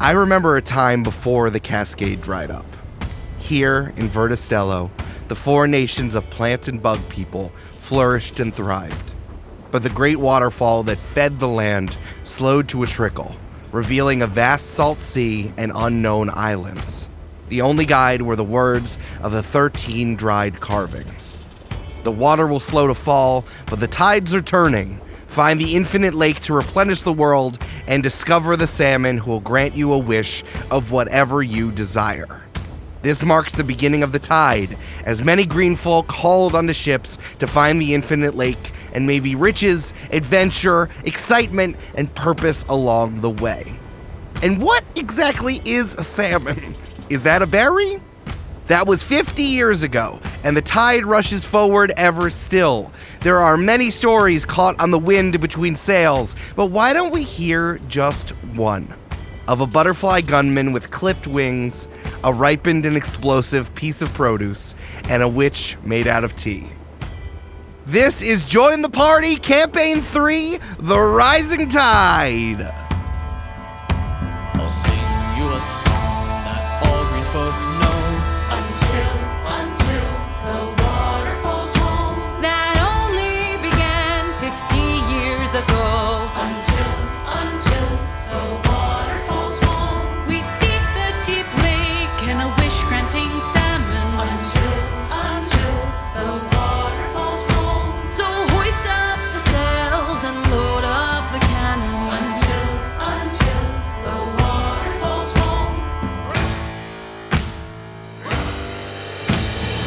I remember a time before the cascade dried up. Here in Verda Stello, the 4 nations of plant and bug people flourished and thrived. But the great waterfall that fed the land slowed to a trickle, revealing a vast salt sea and unknown islands. The only guide were the words of the 13 dried carvings. The water will slow to fall, but the tides are turning. Find the infinite lake to replenish the world and discover the salmon who will grant you a wish of whatever you desire. This marks the beginning of the tide, as many green folk hauled onto ships to find the infinite lake and maybe riches, adventure, excitement, and purpose along the way. And what exactly is a salmon? Is that a berry? That was 50 years ago, and the tide rushes forward ever still. There are many stories caught on the wind between sails, but why don't we hear just one? Of a butterfly gunman with clipped wings, a ripened and explosive piece of produce, and a witch made out of tea. This is Join the Party, Camp-Paign 3, The Rising Tide. I'll sing you a song that all green folk know. Until the water falls home. That only began 50 years ago. Until the water falls home. We seek the deep lake and a wish-granting salmon. Until the water falls home. So hoist up the sails and load up the cannons. Until the water falls home.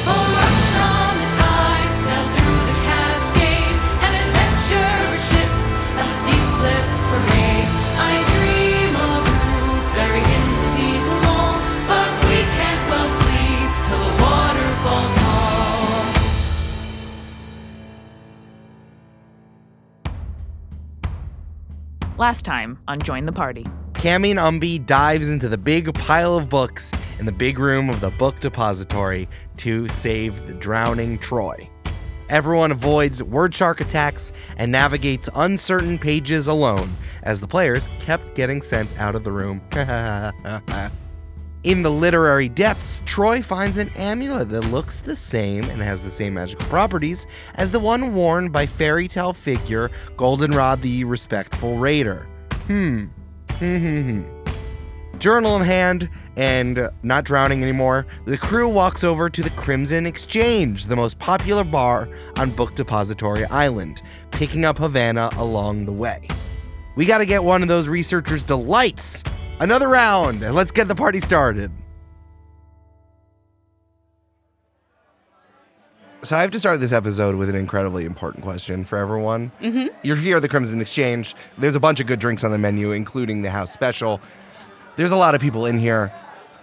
A rush on the tide, sail through the cascade, an adventure ships, a ceaseless parade. I dream of roots buried in the deep alone, but we can't well sleep till the water falls home. Last time on Join the Party. Cammy and Umbi dives into the big pile of books in the big room of the book depository to save the drowning Troy. Everyone avoids word shark attacks and navigates uncertain pages alone as the players kept getting sent out of the room. In the literary depths, Troy finds an amulet that looks the same and has the same magical properties as the one worn by fairy tale figure Goldenrod the Respectful Raider. Journal in hand and not drowning anymore, the crew walks over to the Crimson Exchange, the most popular bar on Book Depository Island, picking up Havana along the way. We gotta get one of those researchers' delights. Another round, and let's get the party started. So I have to start this episode with an incredibly important question for everyone. You're here at the Crimson Exchange. There's a bunch of good drinks on the menu, including the house special. There's a lot of people in here.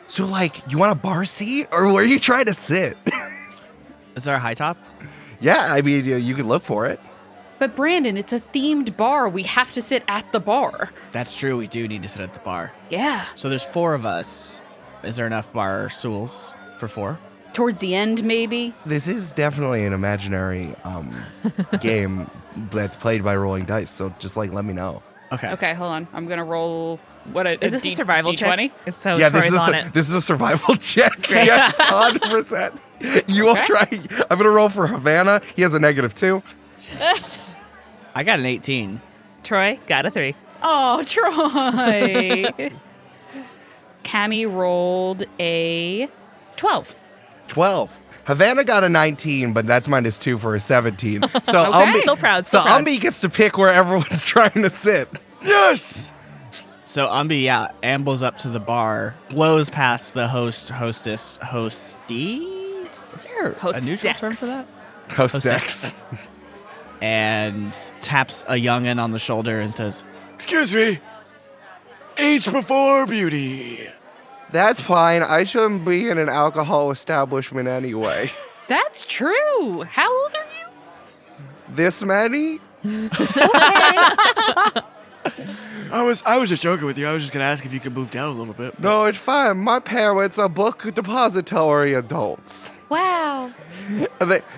So, you want a bar seat, or where are you trying to sit? Is there a high top? Yeah, I mean, you can look for it. But Brandon, it's a themed bar. We have to sit at the bar. That's true. We do need to sit at the bar. Yeah. So there's 4 of us. Is there enough bar stools for 4? Towards the end, maybe. This is definitely an imaginary game that's played by rolling dice, so just, let me know. Okay, hold on. I'm going to roll... Is this a survival D20? check? If so, Yeah, Troy's on it. this is a survival check. Yes, 100%. You will try. I'm going to roll for Havana. He has a -2. I got an 18. Troy got a 3. Oh, Troy. Cammy rolled a 12. 12. Havana got a 19, but that's -2 for a 17. So Okay. Still proud. So Umbi gets to pick where everyone's trying to sit. Yes! So Umbi, ambles up to the bar, blows past the hostess, hostee? Is there a neutral term for that? Hostess. And taps a youngin' on the shoulder and says, Excuse me. Age before beauty. That's fine. I shouldn't be in an alcohol establishment anyway. That's true. How old are you? This many? I was just joking with you. I was just going to ask if you could move down a little bit. No, it's fine. My parents are book depository adults. Wow.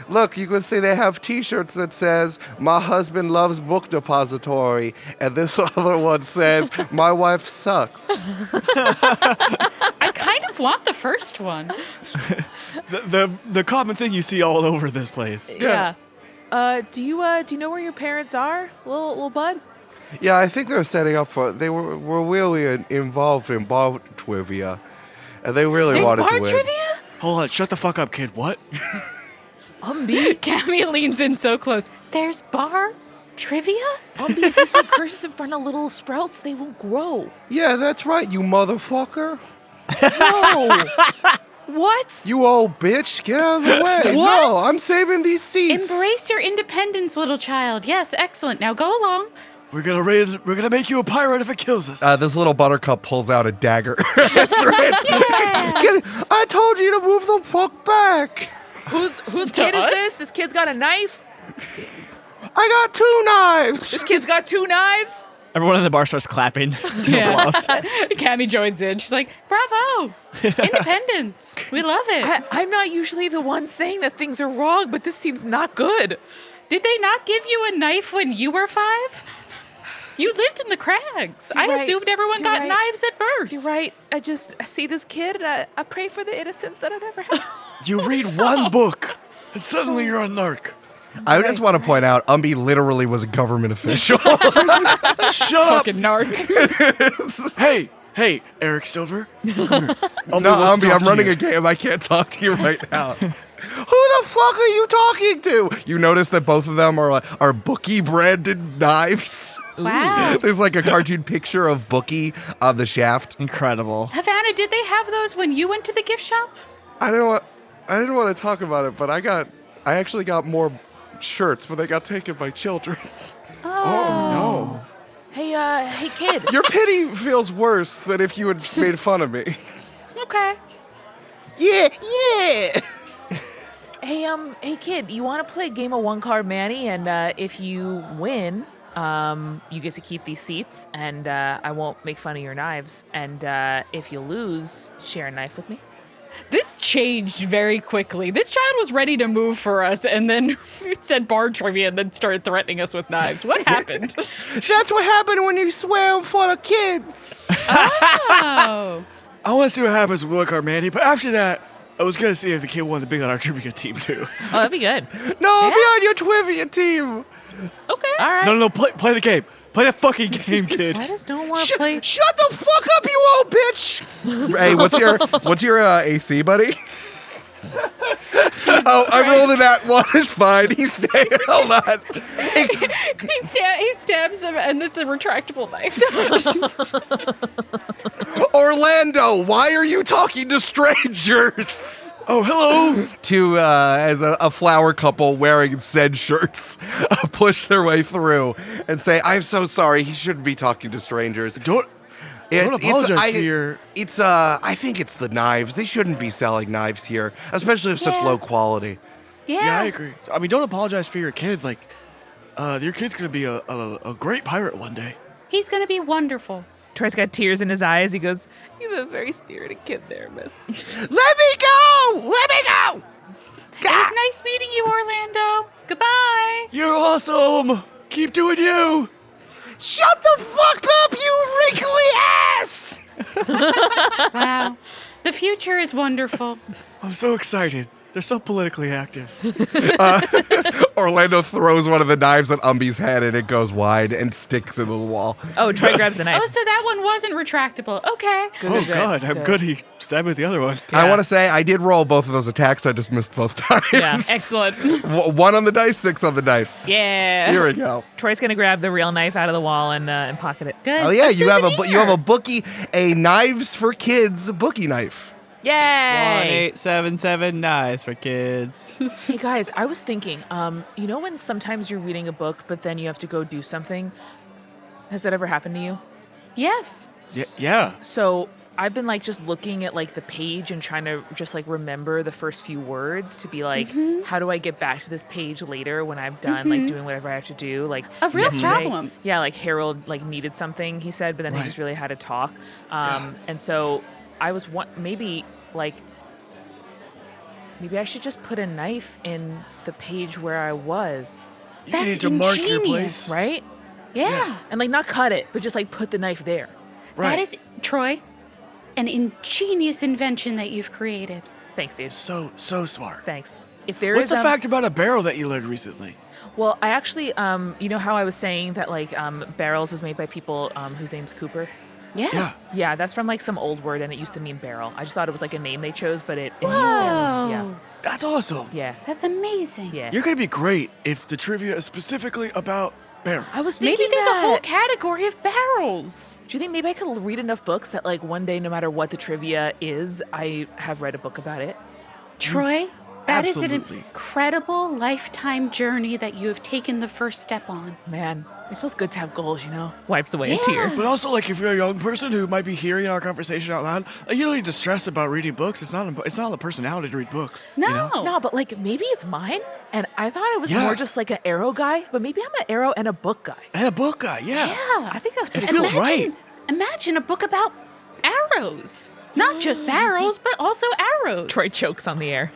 Look, you can see they have T-shirts that says, "My husband loves book depository," and this other one says, "My wife sucks." I kind of want the first one. The common thing you see all over this place. Yeah. Do you know where your parents are, little bud? Yeah, I think they're setting up for. They were really involved in bar trivia, and they really There's wanted bar to win. trivia? Hold on, shut the fuck up, kid. What? Umbi, Cammy leans in so close. There's bar trivia? Umbi, if you say curses in front of little sprouts, they won't grow. Yeah, that's right, you motherfucker. No. What? You old bitch, get out of the way. No, I'm saving these seats. Embrace your independence, little child. Yes, excellent. Now go along. We're gonna make you a pirate if it kills us. This little buttercup pulls out a dagger. I told you to move the fuck back. Whose To kid is us? this? This kid's got a knife? I got 2 knives. This kid's got 2 knives? Everyone in the bar starts clapping. Yeah. Cammy joins in. She's like, bravo. Independence. We love it. I'm not usually the one saying that things are wrong, but this seems not good. Did they not give you a knife when you were 5? You lived in the crags. I right. assumed everyone You're got right. knives at birth. You're right. I see this kid, and I pray for the innocence that I never had. You read one book, and suddenly you're a narc. I just want to point out, Umbi literally was a government official. Shut up! Fucking narc. Hey, Eric Silver. No, Umbi, I'm running a game. I can't talk to you right now. Who the fuck are you talking to? You notice that both of them are Bookie branded knives. Wow. There's like a cartoon picture of Bookie on the shaft. Incredible. Havana, did they have those when you went to the gift shop? I didn't want to talk about it, but I actually got more shirts, but they got taken by children. Oh Hey, kid. Your pity feels worse than if you had made fun of me. Okay. Yeah. Hey, kid. You want to play a game of one card Manny? And if you win, you get to keep these seats, and I won't make fun of your knives. And if you lose, share a knife with me. This changed very quickly. This child was ready to move for us, and then it said bar trivia and then started threatening us with knives. What happened? That's what happened when you swear in front of kids. Oh. I want to see what happens with Wilkar Manny, but after that, I was gonna see if the kid wanted to be on our trivia team too. Oh, that'd be good. No, I'll be on your trivia team. Okay. All right. No, play the game. Play that fucking game, kid. I just don't want to play. Shut the fuck up, you old bitch! Hey, what's your AC, buddy? I rolled a nat 1. It's fine. He's staying. Hold on. He stabs him, and it's a retractable knife. Orlando, why are you talking to strangers? Oh, hello. To as a flower couple wearing said shirts push their way through and say, "I'm so sorry. He shouldn't be talking to strangers." Don't apologize for your... I think it's the knives. They shouldn't be selling knives here, especially of such low quality. Yeah, I agree. I mean, don't apologize for your kids. Like, your kid's gonna be a great pirate one day. He's gonna be wonderful. Troy's got tears in his eyes. He goes, You have a very spirited kid there, miss. Let me go! Let me go! It was nice meeting you, Orlando. Goodbye. You're awesome. Keep doing you. Shut the fuck up, you wrinkly ass! Wow. The future is wonderful. I'm so excited. They're so politically active. Orlando throws one of the knives at Umbi's head and it goes wide and sticks into the wall. oh, Troy grabs the knife. Oh, so that one wasn't retractable. Okay. Oh, God. I'm good he stabbed me with the other one. I want to say I did roll both of those attacks. I just missed both times. Yeah, excellent. 1 on the dice, 6 on the dice. Yeah. Here we go. Troy's gonna grab the real knife out of the wall and pocket it. Good. Oh yeah, you have souvenir. a bookie, a knives for kids bookie knife. Yay! 1877 knives for kids. Hey, guys, I was thinking, you know when sometimes you're reading a book, but then you have to go do something? Has that ever happened to you? Yes. Yeah. So I've been like just looking at like the page and trying to just like remember the first few words to be like, how do I get back to this page later when I'm done like doing whatever I have to do? Like A real yesterday- problem. Yeah, like Harold like needed something, he said, but then he just really had to talk. And so I was maybe like Maybe I should just put a knife in the page where I was, You That's need to mark your ingenious. place. right? Yeah. And like not cut it, but just like put the knife there. Right. That is, Troy, an ingenious invention that you've created. Thanks, dude. So smart. Thanks. If there What's is the fact about a barrel that you learned recently? Well, I actually, you know how I was saying that like barrels is made by people whose name's Cooper. Yeah. Yeah. Yeah, that's from like some old word, and it used to mean barrel. I just thought it was like a name they chose, but it means Whoa. barrel. Yeah, That's awesome. yeah, That's amazing. yeah. You're gonna be great if the trivia is specifically about barrels. I was thinking Maybe there's a whole that. category of barrels. Do you think maybe I could read enough books that like one day, no matter what the trivia is, I have read a book about it? Troy, that is an Absolutely. incredible lifetime journey that you have taken the first step on. Man, it feels good to have goals, you know? Wipes away Yeah. a tear. But also, like, if you're a young person who might be hearing our conversation out loud, like, you don't need to stress about reading books. It's not a personality to read books. No. You know? No, but like maybe it's mine, and I thought I was Yeah. more just like an arrow guy, but maybe I'm an arrow and a book guy. And a book guy, yeah. Yeah. I think that's It pretty feels cool. right. Imagine a book about arrows. Not just barrels, but also arrows. Troy chokes on the air.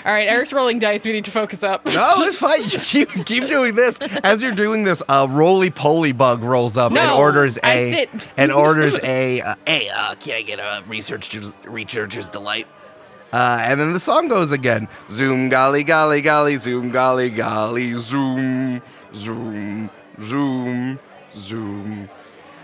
All right, Eric's rolling dice. We need to focus up. No, it's fine. You keep doing this. As you're doing this, a roly-poly bug rolls up and No, orders I a sit. can I get a researcher's delight? And then the song goes again. Zoom golly golly golly zoom golly golly zoom zoom zoom zoom.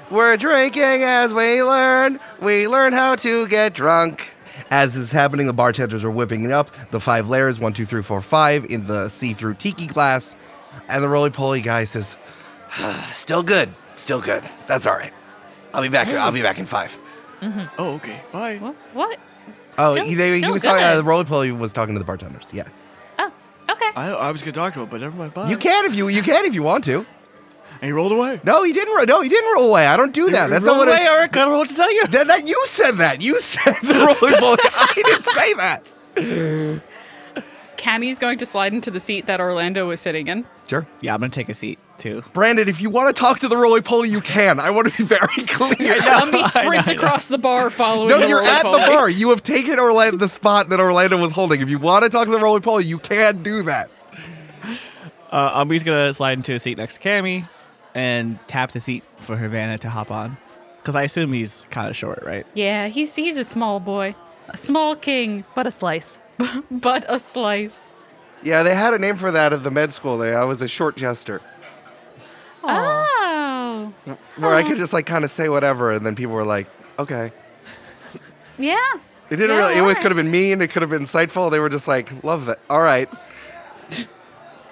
We're drinking as we learn. We learn how to get drunk. As is happening, the bartenders are whipping up the 5 layers, 1, 2, 3, 4, 5, in the see-through tiki glass. And the roly-poly guy says, still good. That's all right. I'll be back in 5. Oh, okay. Bye. What? Oh, Still- he still was talking, good. the roly-poly was talking to the bartenders. Yeah. Oh, okay. I was gonna talk to him, but never mind. Bye. You can if you want to. And he rolled away. No, he didn't. No, he didn't roll away. I don't do that. That's roll not what away, Eric. I don't know what to tell you. that you said that. You said the roly-poly. I didn't say that. Cammie's going to slide into the seat that Orlando was sitting in. Sure. Yeah, I'm gonna take a seat too. Brandon, if you want to talk to the roly-poly, you can. I want to be very clear. Umbi sprints across the bar following No, the you're at the roly-poly. bar. You have taken Orlando the spot that Orlando was holding. If you want to talk to the roly-poly, you can do that. Umbi's gonna slide into a seat next to Cammy and tap the seat for Havana to hop on. Because I assume he's kind of short, right? Yeah, he's a small boy. A small king, But a slice. but a slice. Yeah, they had a name for that at the med school. I was a short jester, Oh. where I could just like kind of say whatever, and then people were like, "Okay." Yeah. It didn't Yeah, really. It alright. could have been mean. It could have been insightful. They were just like, "Love that." All right.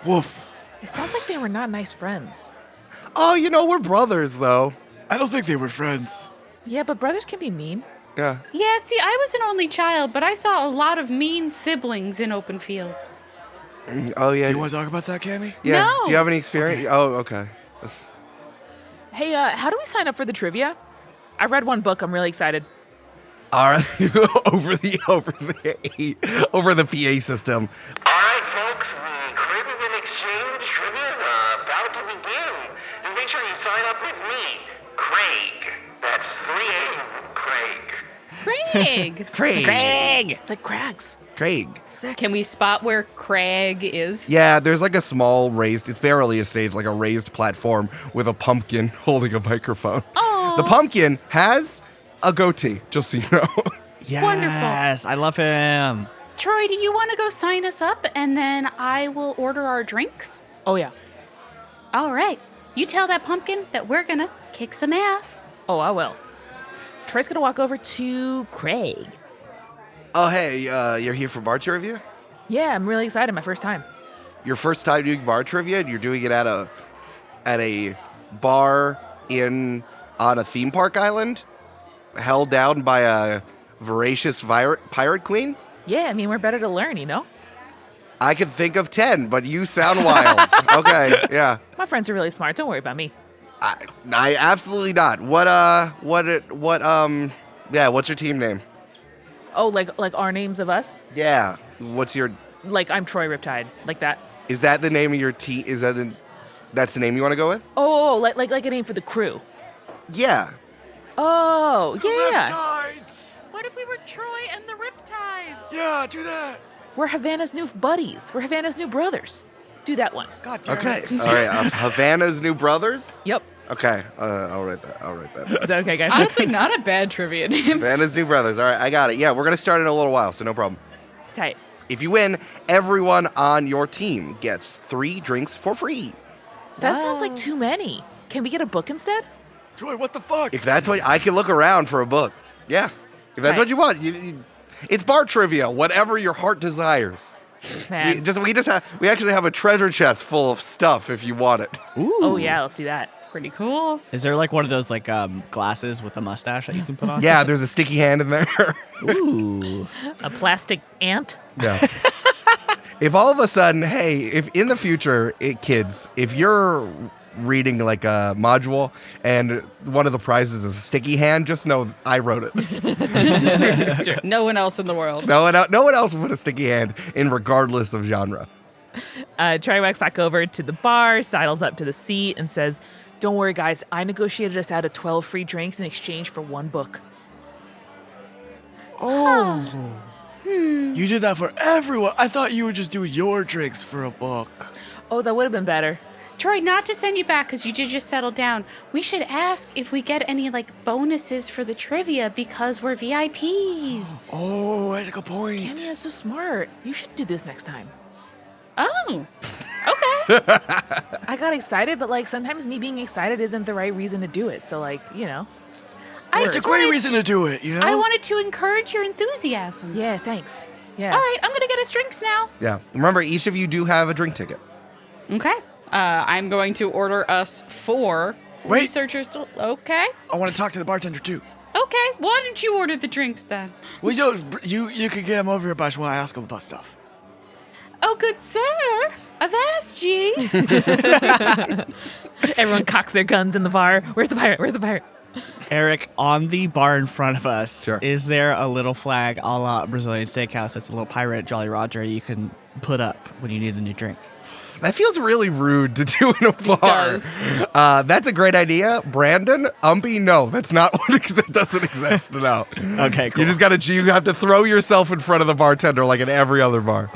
Woof. It sounds like they were not nice friends. Oh, we're brothers though. I don't think they were friends. Yeah, but brothers can be mean. Yeah. Yeah, see, I was an only child, but I saw a lot of mean siblings in open fields. Oh yeah. Do you want to talk about that, Cammy? Yeah. No. Do you have any experience? Oh, okay. Hey, how do we sign up for the trivia? I've read one book. I'm really excited. All right. over the PA system. All right, folks, the Crimson Exchange trivia is about to begin. Just make sure you sign up with me, Craig. That's 3 A's, Craig. Craig! Craig. It's like Crags. Craig. Can we spot where Craig is? Yeah, there's like a small raised, it's barely a stage, like a raised platform with a pumpkin holding a microphone. Oh, The pumpkin has a goatee, just so you know. Yes, I love him. Troy, do you want to go sign us up and then I will order our drinks? Oh, yeah. All right. You tell that pumpkin that we're going to kick some ass. Oh, I will. Troy's going to walk over to Craig. Oh, hey, you're here for bar trivia? Yeah, I'm really excited. My first time. Your first time doing bar trivia, and you're doing it at a bar on a theme park island, held down by a voracious pirate queen? Yeah, I mean, we're better to learn, you know? I could think of 10, but you sound wild. Okay, yeah. My friends are really smart. Don't worry about me. I absolutely not. What's your team name? Oh, like our names of us? Yeah. What's your, Like I'm Troy Riptide. Like that. is that the name of your team? That's the name you want to go with? Oh, like a name for the crew. Yeah. Oh, yeah. Riptides! What if we were Troy and the Riptides? Yeah, do that. We're Havana's new buddies. We're Havana's new brothers. Do that one. God damn Okay. it. All right. Havana's New Brothers. Yep. Okay. I'll write that. Is that okay, guys? Honestly, not a bad trivia name. Havana's New Brothers. All right. I got it. Yeah, we're gonna start in a little while, so no problem. Tight. If you win, everyone on your team gets 3 drinks for free. That sounds like too many. Can we get a book instead? Joy, what the fuck? If that's what I can look around for a book. Yeah. If that's what you want, it's bar trivia. Whatever your heart desires. Man. We actually have a treasure chest full of stuff if you want it. Oh, yeah, let's do that. Pretty cool. Is there like one of those like glasses with a mustache that you can put on? Yeah, there's a sticky hand in there. Ooh. A plastic ant? Yeah. If all of a sudden, hey, if in the future, kids, if you're reading like a module and one of the prizes is a sticky hand, just know I wrote it. No one else in the world. No one else would put a sticky hand in regardless of genre. Troy walks back over to the bar, sidles up to the seat, and says, Don't worry, guys. I negotiated us out of 12 free drinks in exchange for 1 book. Oh. You did that for everyone. I thought you would just do your drinks for a book. Oh, that would have been better. Troy, not to send you back because you did just settle down. We should ask if we get any like bonuses for the trivia because we're VIPs. Oh, that's a good point. Cammy is so smart. You should do this next time. Oh, okay. I got excited, but like sometimes me being excited isn't the right reason to do it. So like, you know. It's a just great wanted- reason to do it, you know? I wanted to encourage your enthusiasm. Yeah, thanks. Yeah. All right, I'm gonna get us drinks now. Yeah. Remember, each of you do have a drink ticket. Okay. I'm going to order us 4 Wait. researchers. Okay. I want to talk to the bartender too. Okay. Why don't you order the drinks then? Well, you can get him over here, but I just want to ask him about stuff. Oh, good sir. I've asked ye. Everyone cocks their guns in the bar. Where's the pirate? Where's the pirate? Eric, on the bar in front of us, Sure. is there a little flag a la Brazilian Steakhouse that's a little pirate Jolly Roger you can put up when you need a new drink? That feels really rude to do in a bar. does. That's a great idea. Brandon, Umbi, no, that's not what that doesn't exist. No. Okay, cool. You have to throw yourself in front of the bartender like in every other bar.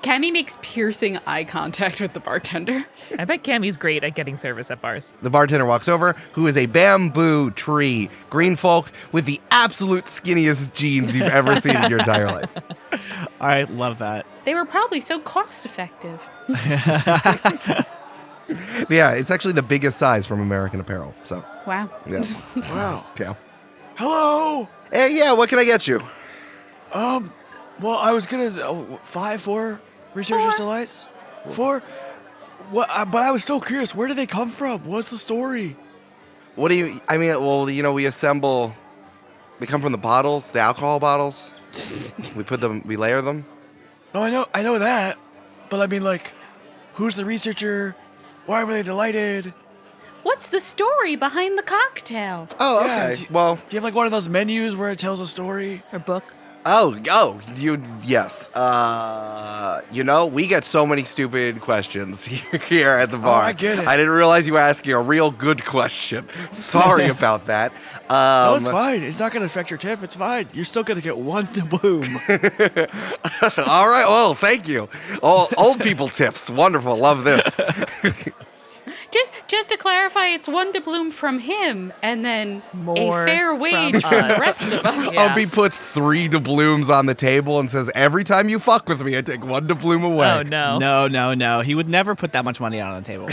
Cammy makes piercing eye contact with the bartender. I bet Cammy's great at getting service at bars. The bartender walks over, who is a bamboo tree green folk with the absolute skinniest jeans you've ever seen in your entire life. I love that. They were probably so cost effective. Yeah, it's actually the biggest size from American Apparel. So, Wow. yeah. Wow. Yeah. Hello. Hey, yeah, what can I get you? Well, I was gonna 4 researchers delights. 4. What? But I was so curious. Where do they come from? What's the story? What do you, I mean, well, you know, we assemble, they come from the bottles, the alcohol bottles. We layer them. No, I know that. But I mean, like, who's the researcher? Why were they delighted? What's the story behind the cocktail? Oh, Yeah, okay. Well, Do you have like one of those menus where it tells a story? Or book. yes. You know, we get so many stupid questions here at the bar. I get it. I didn't realize you were asking a real good question. Sorry about that. No, it's fine. It's not gonna affect your tip. It's fine. You're still gonna get 1 to bloom. All right. Well, thank you. Old people tips. Wonderful. Love this. Just to clarify, it's 1 doubloon from him, and then More a fair from wage for the us. rest of us. Yeah. Umbi puts 3 doubloons on the table and says, every time you fuck with me, I take 1 doubloon away. Oh, no. No. He would never put that much money out on the table.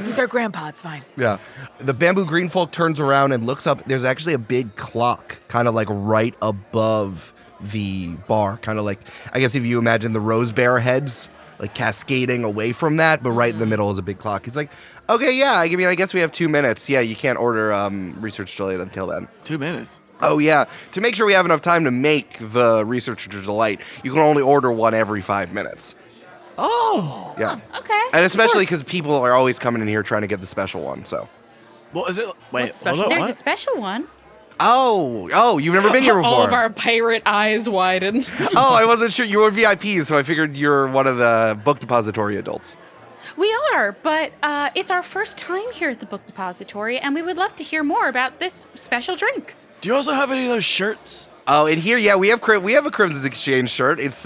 These are grandpa. It's fine. Yeah. The bamboo green folk turns around and looks up. There's actually a big clock kind of like right above the bar. Kind of like, I guess if you imagine the rose bear heads like cascading away from that, but right in the middle is a big clock. He's like, okay, yeah, I mean, I guess we have 2 minutes. Yeah, you can't order research delight until then. 2 minutes. Oh, yeah. To make sure we have enough time to make the researcher delight, you can only order one every 5 minutes. Oh. Yeah. Okay. And especially because people are always coming in here trying to get the special one, so. Well, is it? Wait, What's special? hold on, There's what? a special one. Oh, you've never been here before. All of our pirate eyes widen. Oh, I wasn't sure. You were VIPs, so I figured you're one of the book depository adults. We are, but it's our first time here at the Book Depository, and we would love to hear more about this special drink. Do you also have any of those shirts Oh, and here, yeah, we have a Crimson's Exchange shirt. It's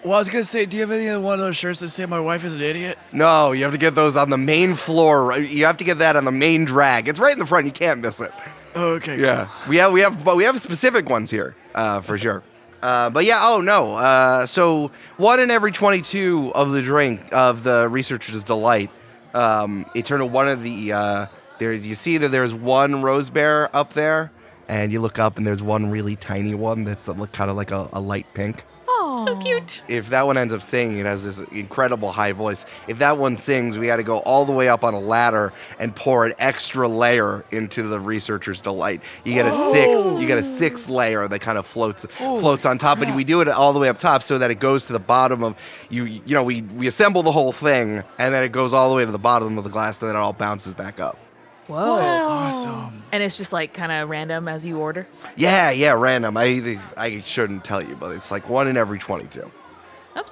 Well, I was gonna say, do you have any one of those shirts that say "My wife is an idiot"? No, you have to get those on the main floor. Right? You have to get that on the main drag. It's right in the front. You can't miss it. Okay. Yeah, we have specific ones here for sure. But yeah, oh no. So 1 in every 22 of the drink of the Researcher's Delight. It turned to one of the. You see that there's one rose bear up there, and you look up and there's one really tiny one that's kind of like a light pink. Oh, so cute. If that one ends up singing, it has this incredible high voice. If that one sings, we got to go all the way up on a ladder and pour an extra layer into the Researcher's Delight. You get a sixth layer that kind of floats on top, and we do it all the way up top so that it goes to the bottom of we assemble the whole thing, and then it goes all the way to the bottom of the glass, and then it all bounces back up. Whoa. Awesome. And it's just like kind of random as you order? Yeah, random. I shouldn't tell you, but it's like 1 in every 22.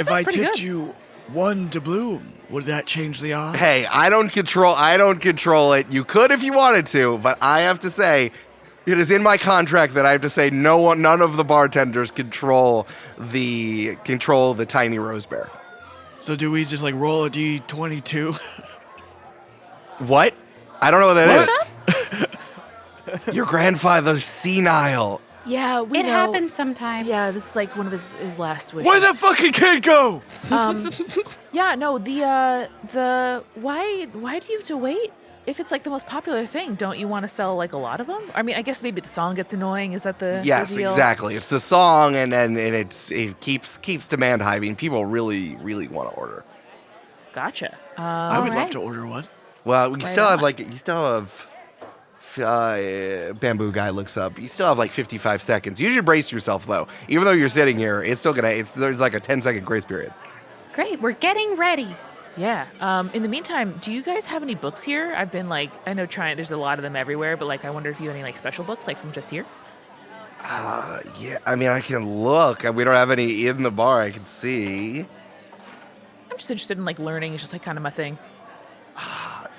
If I tipped you 1 to bloom, would that change the odds? Hey, I don't control it. You could if you wanted to, but I have to say, it is in my contract that I have to say none of the bartenders control the tiny rose bear. So do we just like roll a D22? What? I don't know what that is. Your grandfather's senile. Yeah, we It know. happens sometimes. Yeah, this is like one of his last wishes. Where'd that fucking kid go? Yeah, no, the why do you have to wait? If it's like the most popular thing, don't you want to sell like a lot of them? I mean, I guess maybe the song gets annoying. Is that the Yes, deal? exactly. It's the song, and it keeps demand high. I mean, people really want to order. Gotcha. I would love Alright. to order one. Well, you Right still on. have Bamboo Guy looks up. You still have like 55 seconds. You should brace yourself though. Even though you're sitting here, there's like a 10-second grace period. Great, we're getting ready. Yeah. In the meantime, do you guys have any books here? I've been like, I know there's a lot of them everywhere, but like, I wonder if you have any like special books, like from just here. Yeah, I mean, I can look. We don't have any in the bar. I can see. I'm just interested in like learning. It's just like kind of my thing.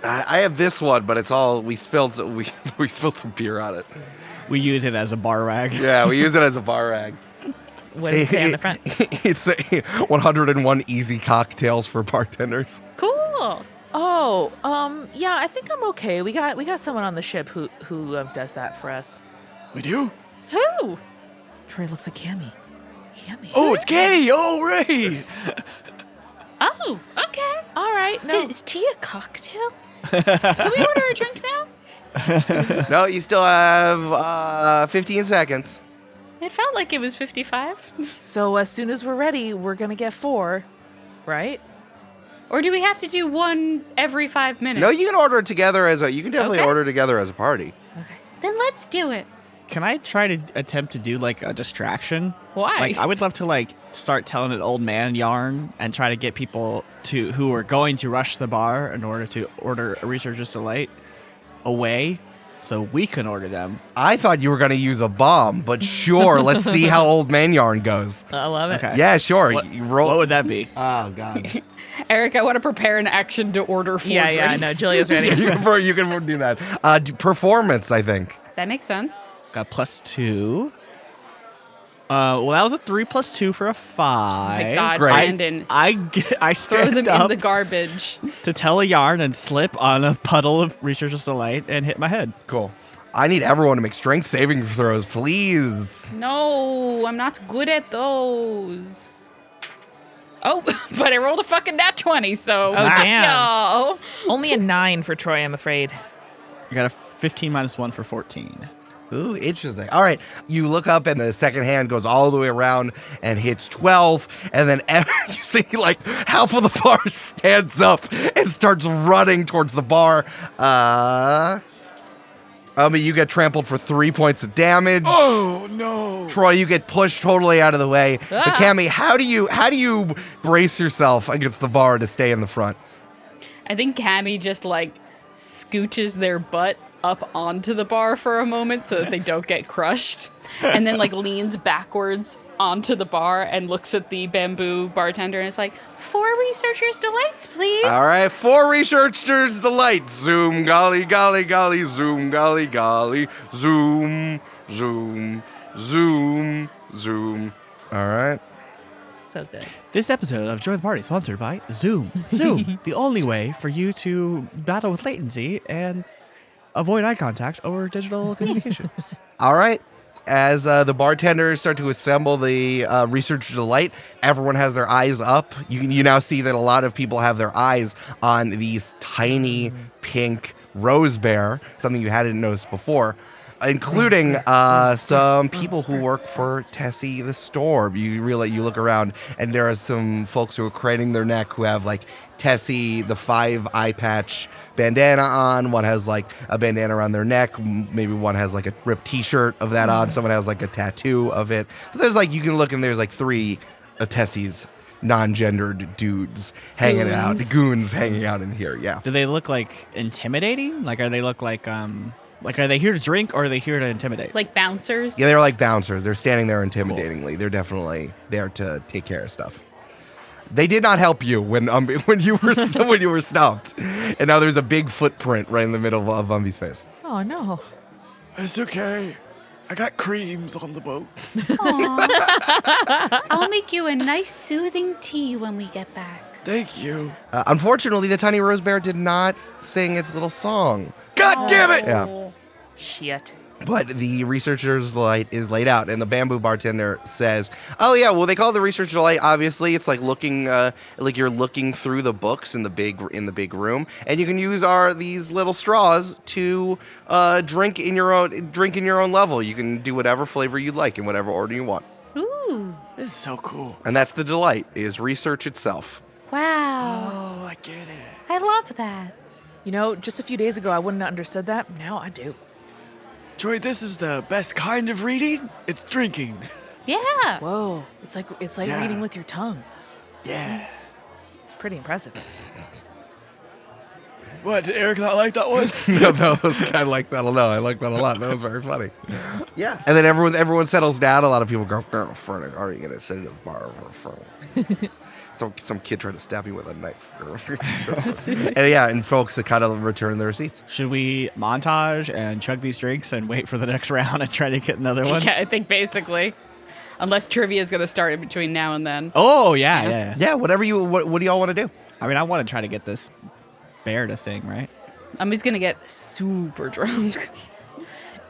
I have this one, but it's all we spilled some beer on it. We use it as a bar rag. Yeah, we use it as a bar rag. What does it say on the front? It's 101 easy cocktails for bartenders. Cool. Oh, yeah, I think I'm okay. We got someone on the ship who does that for us. We do? Who? Troy looks like Cammy. Oh, it's Kenny. Oh, right. Oh, okay. All right. No. Is tea a cocktail? Can we order a drink now? No, you still have 15 seconds. It felt like it was 55. So as soon as we're ready, we're gonna get 4, right? Or do we have to do one every 5 minutes? No, you can order it together you can definitely Okay. order together as a party. Okay. Then let's do it. Can I try to attempt to do like a distraction? Why? Like I would love to like start telling an old man yarn and try to get people who are going to rush the bar in order to order a Researcher's Delight away so we can order them. I thought you were going to use a bomb, but sure, let's see how old man yarn goes. I love it. Okay. Yeah, sure. What, You roll. what would that be? Oh god. Eric, I want to prepare an action to order 4 Yeah, drinks. no, Julia's ready. you can do that. Performance, I think. That makes sense. Got +2. Well, that was a 3 + 2 for a 5. My God, Great. Brandon. I Throw stand them up in the garbage. to tell a yarn and slip on a puddle of Researcher's Delight and hit my head. Cool. I need everyone to make strength saving throws, please. No, I'm not good at those. Oh, but I rolled a fucking nat 20, so. Oh, damn. Y'all. Only a 9 for Troy, I'm afraid. I got a 15 - 1 for 14. Ooh, interesting. All right. You look up and the second hand goes all the way around and hits 12. And then you see like half of the bar stands up and starts running towards the bar. You get trampled for 3 points of damage. Oh, no. Troy, you get pushed totally out of the way. But Ah. Cammy, how do you brace yourself against the bar to stay in the front? I think Cammy just like scooches their butt up onto the bar for a moment so that they don't get crushed, and then like leans backwards onto the bar and looks at the bamboo bartender and is like, 4 Researcher's Delights, please. All right, 4 Researcher's Delight. Zoom, golly, golly, golly, zoom, golly, golly, zoom, zoom, zoom, zoom. All right. So good. This episode of Join the Party is sponsored by Zoom. Zoom, the only way for you to battle with latency and avoid eye contact over digital communication. All right. As the bartenders start to assemble the Research Delight, everyone has their eyes up. You now see that a lot of people have their eyes on these tiny pink rose bear, something you hadn't noticed before, including some people who work for Tessie the Storm. You look around, and there are some folks who are craning their neck who have like Tessie the 5 eye patch bandana on. One has like a bandana around their neck. Maybe one has like a ripped T-shirt of that on. Someone has like a tattoo of it. So there's like, you can look and there's like 3 of Tessie's non-gendered dudes hanging out, goons hanging out in here. Yeah. Do they look like intimidating? Like, are they look like are they here to drink or are they here to intimidate? Like bouncers? Yeah, they're like bouncers. They're standing there intimidatingly. Cool. They're definitely there to take care of stuff. They did not help you when you were stopped, and now there's a big footprint right in the middle of Umbi's face. Oh no. It's okay. I got creams on the boat. I'll make you a nice soothing tea when we get back. Thank you. Unfortunately, the tiny rose bear did not sing its little song. God damn it! Yeah. Shit. But the Researcher's Delight is laid out, and the bamboo bartender says, "Oh yeah, well they call it the Researcher's Delight. Obviously, it's like looking, like you're looking through the books in the big room, and you can use these little straws to drink in your own level. You can do whatever flavor you'd like in whatever order you want. Ooh. This is so cool. And that's the delight, is research itself. Wow. Oh, I get it. I love that. You know, just a few days ago, I wouldn't have understood that. Now I do. Joy, this is the best kind of reading. It's drinking. Yeah. Whoa. It's like Yeah. reading with your tongue. Yeah. It's pretty impressive. What, did Eric not like that one? No, that was kind of like that. I don't know. I like that a lot. That was very funny. Yeah. And then everyone settles down. A lot of people go, "Girlfriend, are you gonna sit at a bar for?" Some kid tried to stab me with a knife. and folks kind of return their seats. Should we montage and chug these drinks and wait for the next round and try to get another one? Yeah, I think basically. Unless trivia is going to start in between now and then. Oh, yeah. Yeah, whatever you. What do y'all want to do? I mean, I want to try to get this bear to sing, right? I'm just going to get super drunk.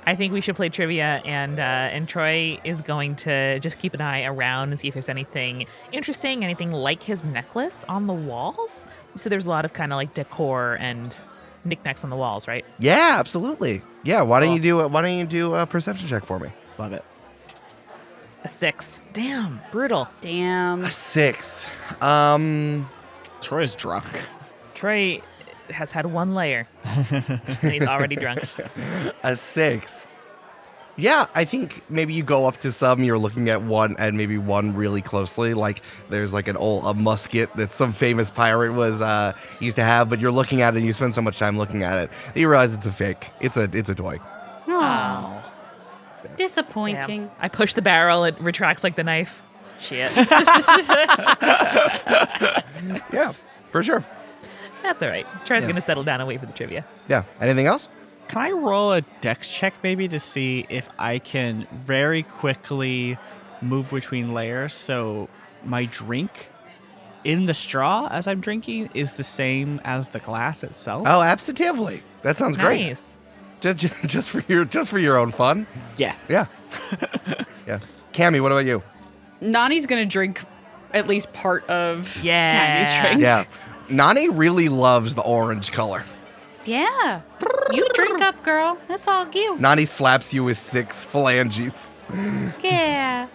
I think we should play trivia, and Troy is going to just keep an eye around and see if there's anything interesting, anything like his necklace on the walls. So there's a lot of kind of like decor and knickknacks on the walls, right? Yeah, absolutely. Yeah, why don't you do a perception check for me? Love it. A 6. Damn, brutal. Damn. A 6. Troy's drunk. Troy has had one layer, and he's already drunk. A 6. Yeah, I think maybe you go up to some, you're looking at one and maybe one really closely. Like there's like a musket that some famous pirate used to have, but you're looking at it and you spend so much time looking at it that you realize it's a fake. It's a toy. Oh. Disappointing. Damn. I push the barrel, it retracts like the knife. Shit. Yeah, for sure. That's all right. Troy's going to settle down and wait for the trivia. Yeah. Anything else? Can I roll a dex check maybe to see if I can very quickly move between layers so my drink in the straw as I'm drinking is the same as the glass itself? Oh, absolutely. That sounds great. Nice. Just for your own fun. Yeah. Yeah. Yeah. Cammy, what about you? Nani's going to drink at least part of Yeah. Cammy's drink. Yeah. Nani really loves the orange color. Yeah. You drink up, girl. That's all you. Nani slaps you with 6 phalanges. Yeah.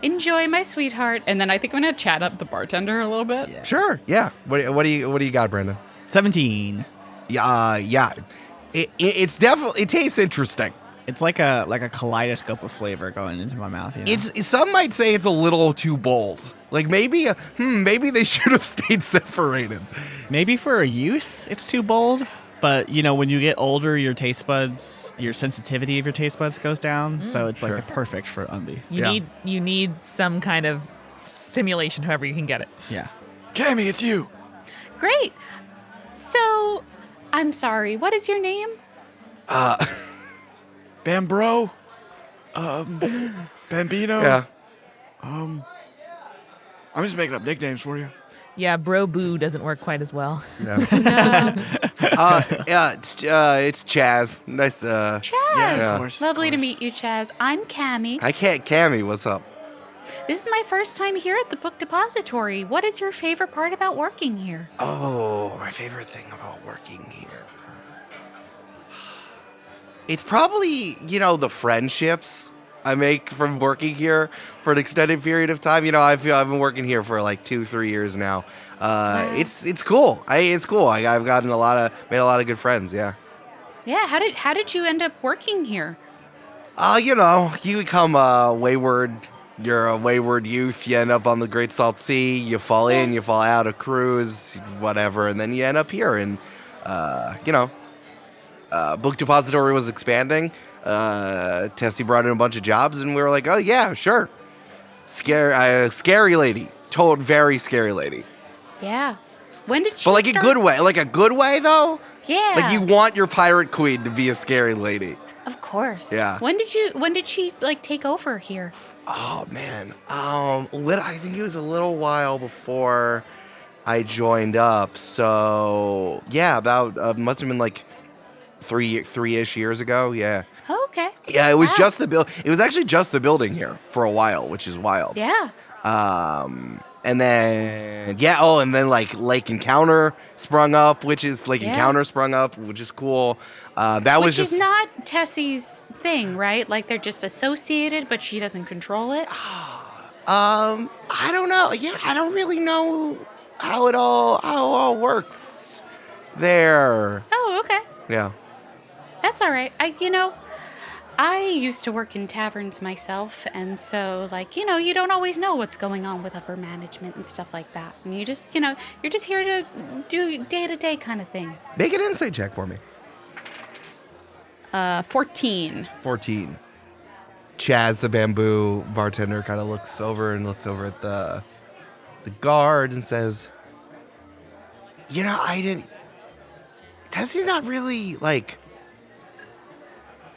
Enjoy, my sweetheart. And then I think I'm going to chat up the bartender a little bit. Sure. Yeah. What do you got, Brandon? 17. Yeah. It's definitely, it tastes interesting. It's like a kaleidoscope of flavor going into my mouth. You know? Some might say it's a little too bold. Like maybe they should have stayed separated. Maybe for a youth, it's too bold. But, you know, when you get older, your taste buds, your sensitivity of your taste buds goes down. So it's like the perfect for Umbi. You need some kind of stimulation, however you can get it. Yeah. Cammy, it's you. Great. So, I'm sorry. What is your name? Bambro, Bambino. Yeah. I'm just making up nicknames for you. Yeah, Bro Boo doesn't work quite as well. It's Chaz. Nice. Chaz. Yeah, of course. Lovely of to course. meet you, Chaz. I'm Cammy. I can't. Cammy, what's up? This is my first time here at the Book Depository. What is your favorite part about working here? Oh, my favorite thing about working here. It's probably, the friendships I make from working here for an extended period of time. I've been working here for like 2-3 years now. Wow. It's cool. It's cool. I've made a lot of good friends. Yeah. Yeah, how did you end up working here? You become wayward. You're a wayward youth. You end up on the Great Salt Sea. You fall in, you fall out of cruise, whatever, and then you end up here. And Book Depository was expanding. Tessie brought in a bunch of jobs, and we were like, oh yeah, sure. Scary lady. Very scary lady. Yeah. When did she But like start? a good way. Like a good way though. Yeah. Like you want your pirate queen to be a scary lady. Of course. Yeah. When did she like take over here? Oh man. I think it was a little while before I joined up. So yeah, about must have been like three-ish years ago. Yeah. Oh, okay. Yeah, it was Wow. just it was actually just the building here for a while, which is wild. Yeah. And then and then like Lake Encounter sprung up, which is Encounter sprung up, which is cool. That was Which just is not Tessie's thing, right? Like they're just associated, but she doesn't control it. I don't know. Yeah, I don't really know how it all works there. Oh, okay. Yeah. That's all right. I used to work in taverns myself, and so you don't always know what's going on with upper management and stuff like that. And you just, you're just here to do day-to-day kind of thing. Make an insight check for me. 14. 14. Chaz, the bamboo bartender, kind of looks over at the guard and says, Tessie's not really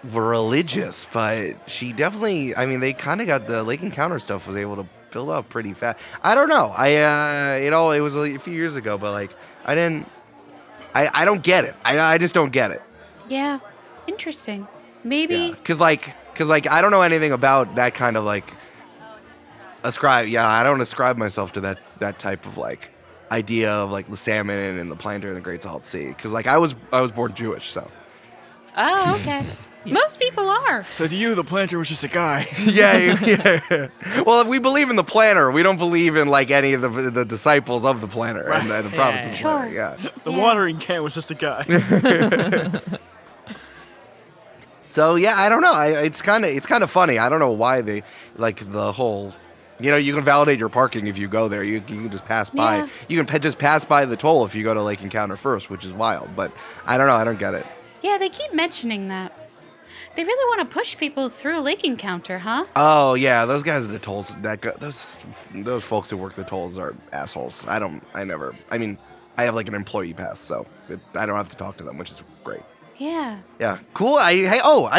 religious, but she definitely, they kind of got the Lake Encounter stuff was able to build up pretty fast. I don't know. It was a few years ago, but I don't get it. I just don't get it. Yeah. Interesting. Maybe. Yeah. Cause I don't know anything about that kind of ascribe. Yeah, I don't ascribe myself to that type of idea of the salmon and the planter in the Great Salt Sea. Cause I was born Jewish, so. Oh, okay. Most people are. So to you, the planter was just a guy. Yeah. Well, we believe in the planter. We don't believe in any of the disciples of the planter and the prophets of the Sure. planter. Yeah. The watering can was just a guy. So yeah, I don't know. It's kind of funny. I don't know why they the whole. You can validate your parking if you go there. You can just pass by. Yeah. You can just pass by the toll if you go to Lake Encounter first, which is wild. But I don't know. I don't get it. Yeah, they keep mentioning that. They really want to push people through Lake Encounter, huh? Oh yeah, those guys at the tolls. Those folks who work the tolls are assholes. I have an employee pass, so I don't have to talk to them, which is great. Yeah. Yeah, cool. I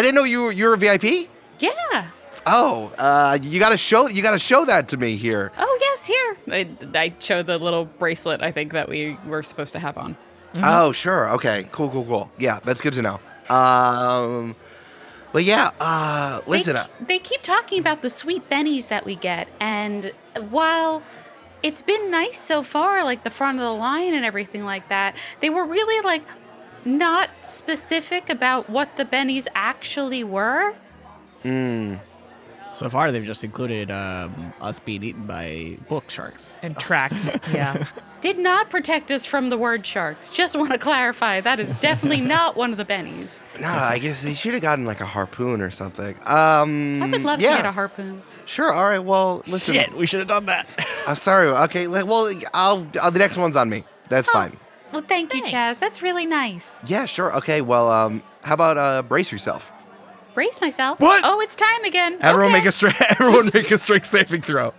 didn't know you're a VIP. Yeah. Oh, you gotta show that to me here. Oh, yes, here. I show the little bracelet I think that we were supposed to have on. Mm-hmm. Oh, sure. Okay. Cool. Yeah, that's good to know. But yeah, listen. They keep talking about the sweet bennies that we get, and while it's been nice so far, the front of the line and everything like that, they were really not specific about what the bennies actually were. So far, they've just included us being eaten by book sharks. And tracked. Yeah. Did not protect us from the word sharks. Just want to clarify, that is definitely not one of the bennies. No, I guess they should have gotten a harpoon or something. I would love to get a harpoon. Sure. All right. Well, listen. Shit, we should have done that. I'm sorry. Okay. Well, the next one's on me. That's fine. Well, thank you, Thanks. Chaz. That's really nice. Yeah. Sure. Okay. Well, how about brace yourself? Brace myself. What? Oh, it's time again. Everyone Okay. make a strength saving throw.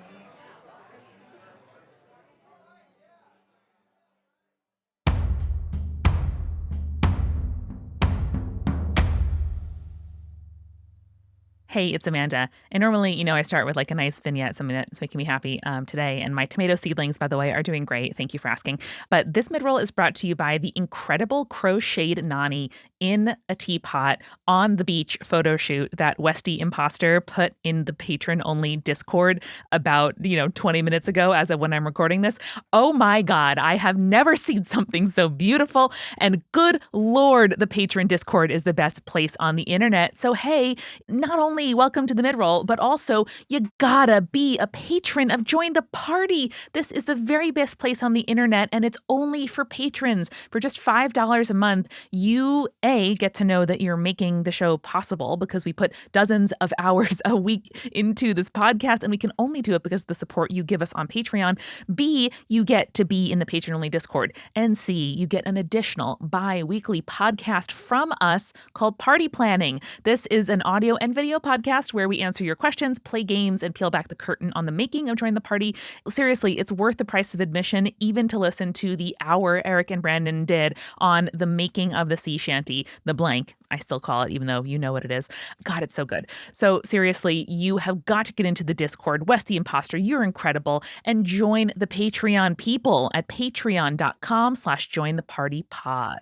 Hey, it's Amanda. And normally, I start with like a nice vignette, something that's making me happy today. And my tomato seedlings, by the way, are doing great. Thank you for asking. But this mid-roll is brought to you by the incredible crocheted Nani in a teapot on the beach photo shoot that Westy Imposter put in the patron-only Discord about, 20 minutes ago as of when I'm recording this. Oh my God, I have never seen something so beautiful. And good Lord, the patron Discord is the best place on the internet. So hey, not only welcome to the midroll, but also you gotta be a patron of Join the Party. This is the very best place on the internet, and it's only for patrons. For just $5 a month, you get to know that you're making the show possible because we put dozens of hours a week into this podcast, and we can only do it because of the support you give us on Patreon. B, you get to be in the patron-only Discord. And C, you get an additional bi-weekly podcast from us called Party Planning. This is an audio and video podcast where we answer your questions, play games, and peel back the curtain on the making of Join the Party. Seriously, it's worth the price of admission, even to listen to the hour Eric and Brandon did on the making of the sea shanty, the blank. I still call it, even though you know what it is. God, it's so good. So seriously, you have got to get into the Discord. Westy Imposter, you're incredible. And join the Patreon people at patreon.com/jointhepartypod.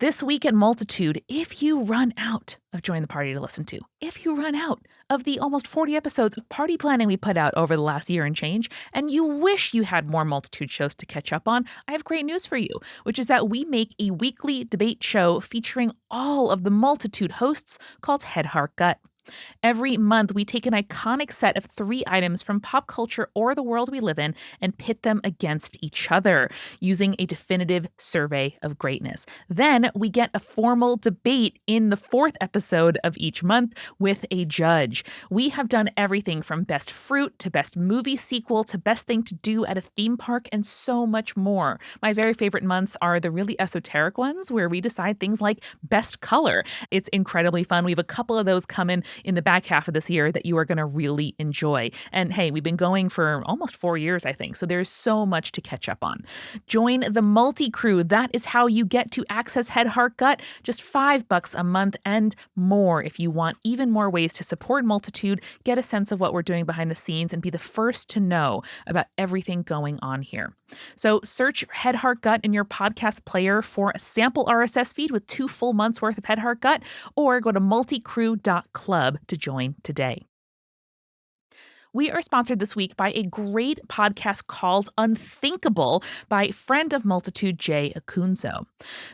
This week at Multitude, if you run out of Join the Party to listen to, if you run out of the almost 40 episodes of party planning we put out over the last year and change, and you wish you had more Multitude shows to catch up on, I have great news for you, which is that we make a weekly debate show featuring all of the Multitude hosts called Head, Heart, Gut. Every month, we take an iconic set of 3 items from pop culture or the world we live in and pit them against each other using a definitive survey of greatness. Then we get a formal debate in the 4th episode of each month with a judge. We have done everything from best fruit to best movie sequel to best thing to do at a theme park and so much more. My very favorite months are the really esoteric ones where we decide things like best color. It's incredibly fun. We have a couple of those coming in the back half of this year that you are going to really enjoy. And hey, we've been going for almost 4 years, I think, so there's so much to catch up on. Join the multi-crew. That is how you get to access Head, Heart, Gut. Just $5 a month and more if you want even more ways to support Multitude, get a sense of what we're doing behind the scenes, and be the first to know about everything going on here. So search Head, Heart, Gut in your podcast player for a sample RSS feed with 2 full months worth of Head, Heart, Gut, or go to multicrew.club to join today. We are sponsored this week by a great podcast called Unthinkable by friend of Multitude, Jay Acunzo.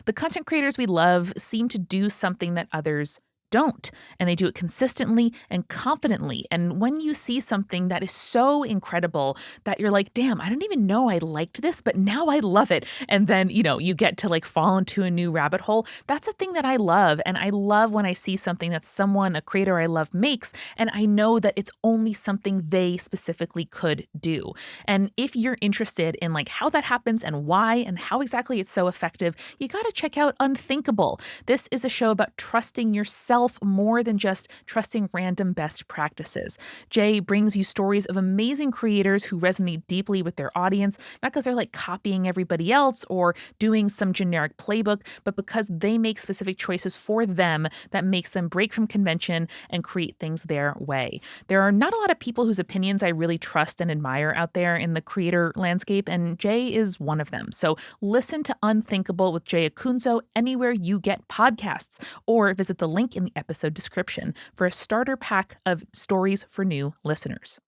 The content creators we love seem to do something that others don't, and they do it consistently and confidently. And when you see something that is so incredible that you're like, damn, I don't even know I liked this, but now I love it. And then, you get to like fall into a new rabbit hole. That's a thing that I love. And I love when I see something that someone, a creator I love, makes, and I know that it's only something they specifically could do. And if you're interested in like how that happens and why and how exactly it's so effective, you got to check out Unthinkable. This is a show about trusting yourself more than just trusting random best practices. Jay brings you stories of amazing creators who resonate deeply with their audience, not because they're like copying everybody else or doing some generic playbook, but because they make specific choices for them that makes them break from convention and create things their way. There are not a lot of people whose opinions I really trust and admire out there in the creator landscape, and Jay is one of them. So listen to Unthinkable with Jay Acunzo anywhere you get podcasts, or visit the link in the episode description for a starter pack of stories for new listeners.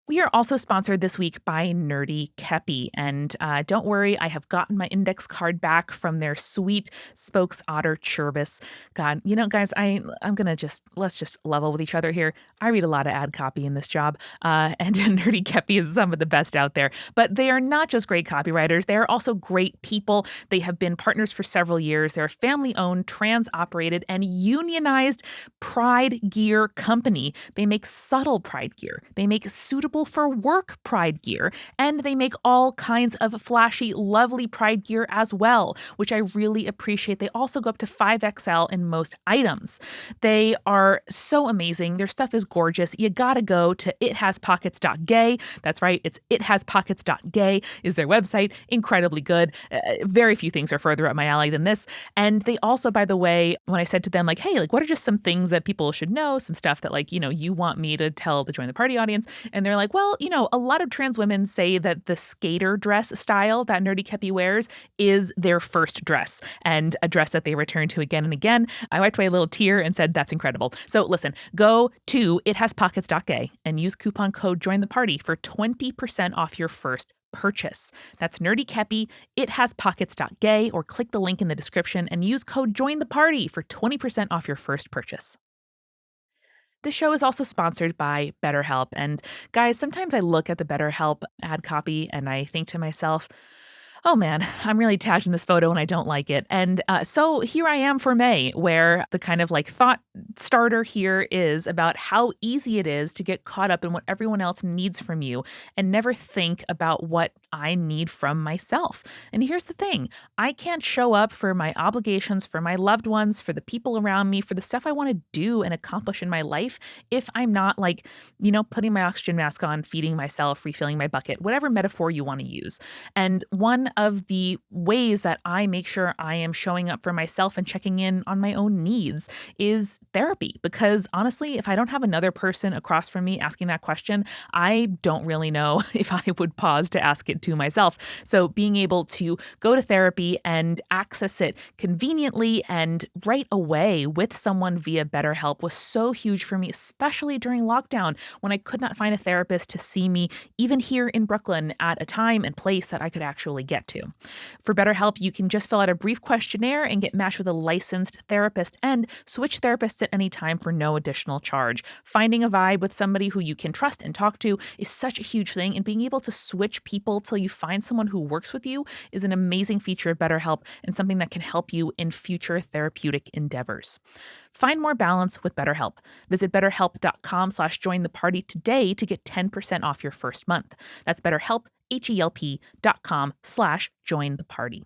We are also sponsored this week by Nerdy Kepi, and don't worry, I have gotten my index card back from their sweet spokes otter Cherbis. God, guys, I'm gonna let's just level with each other here. I read a lot of ad copy in this job, and Nerdy Kepi is some of the best out there. But they are not just great copywriters; they are also great people. They have been partners for several years. They're a family-owned, trans-operated, and unionized pride gear company. They make subtle pride gear. They make suitable suitable for work Pride gear. And they make all kinds of flashy, lovely Pride gear as well, which I really appreciate. They also go up to 5XL in most items. They are so amazing. Their stuff is gorgeous. You gotta go to ithaspockets.gay. That's right, it's ithaspockets.gay is their website. Incredibly good. Very few things are further up my alley than this. And they also, by the way, when I said to them, like, hey, like, what are just some things that people should know, some stuff that, like, you want me to tell the Join the Party audience? And they're like, well, a lot of trans women say that the skater dress style that Nerdy Kepi wears is their first dress and a dress that they return to again and again. I wiped away a little tear and said, that's incredible. So listen, go to ithaspockets.gay and use coupon code Join the Party for 20% off your first purchase. That's Nerdy Kepi, ithaspockets.gay, or click the link in the description and use code Join the Party for 20% off your first purchase. This show is also sponsored by BetterHelp. And guys, sometimes I look at the BetterHelp ad copy and I think to myself, oh man, I'm really attached in this photo and I don't like it. And so here I am for May, where the kind of like thought starter here is about how easy it is to get caught up in what everyone else needs from you and never think about what I need from myself. And here's the thing, I can't show up for my obligations, for my loved ones, for the people around me, for the stuff I want to do and accomplish in my life if I'm not like, putting my oxygen mask on, feeding myself, refilling my bucket, whatever metaphor you want to use. And one of the ways that I make sure I am showing up for myself and checking in on my own needs is therapy. Because honestly, if I don't have another person across from me asking that question, I don't really know if I would pause to ask it to myself. So being able to go to therapy and access it conveniently and right away with someone via BetterHelp was so huge for me, especially during lockdown when I could not find a therapist to see me, even here in Brooklyn, at a time and place that I could actually get to. For BetterHelp, you can just fill out a brief questionnaire and get matched with a licensed therapist and switch therapists at any time for no additional charge. Finding a vibe with somebody who you can trust and talk to is such a huge thing, and being able to switch people till you find someone who works with you is an amazing feature of BetterHelp and something that can help you in future therapeutic endeavors. Find more balance with BetterHelp. Visit betterhelp.com/jointheparty today to get 10% off your first month. That's BetterHelp, HELP.com/jointheparty.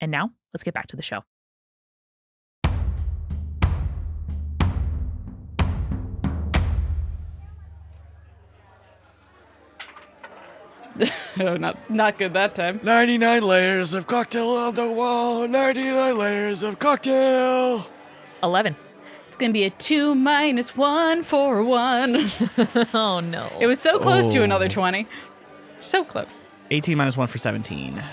And now let's get back to the show. Oh, not good that time. 99 layers of cocktail on the wall. 99 layers of cocktail. 11. It's going to be a 2 - 1 for 1. Oh, no. It was so close to another 20. So close. 18 minus 1 for 17.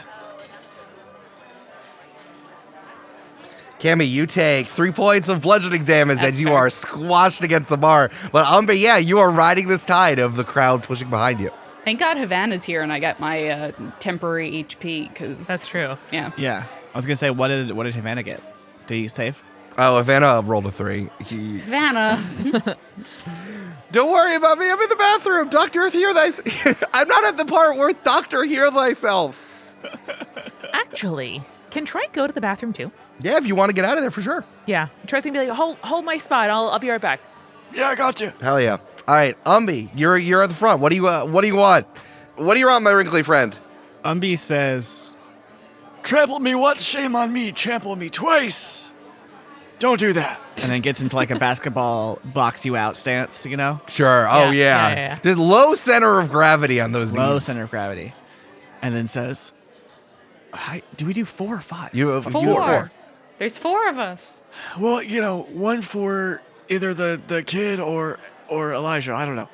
Cammy, you take 3 points of bludgeoning damage That's as you fair. are squashed against the bar. But Umbi, yeah, you are riding this tide of the crowd pushing behind you. Thank God Havana's here and I got my temporary HP because That's true. Yeah. Yeah. I was going to say, what did Havana get? Did he save? Oh, Havana rolled a 3. Havana. Don't worry about me. I'm in the bathroom. Doctor, hear thyself. I'm not at the part where Doctor, hear thyself. Actually, can Troy go to the bathroom too? Yeah, if you want to get out of there, for sure. Yeah. Troy's going to be like, hold my spot. I'll be right back. Yeah, I got you. Hell yeah. All right, Umbi, you're at the front. What do you want? What do you want, my wrinkly friend? Umbi says, Trample me once, shame on me. Trample me twice. Don't do that. and then gets into like a basketball box you out stance, Sure. Oh, yeah. Yeah. Just low center of gravity on those Low knees. center of gravity. And then says, do we do 4 or 5? You have Four. There's 4 of us. Well, one for either the kid or Elijah. I don't know.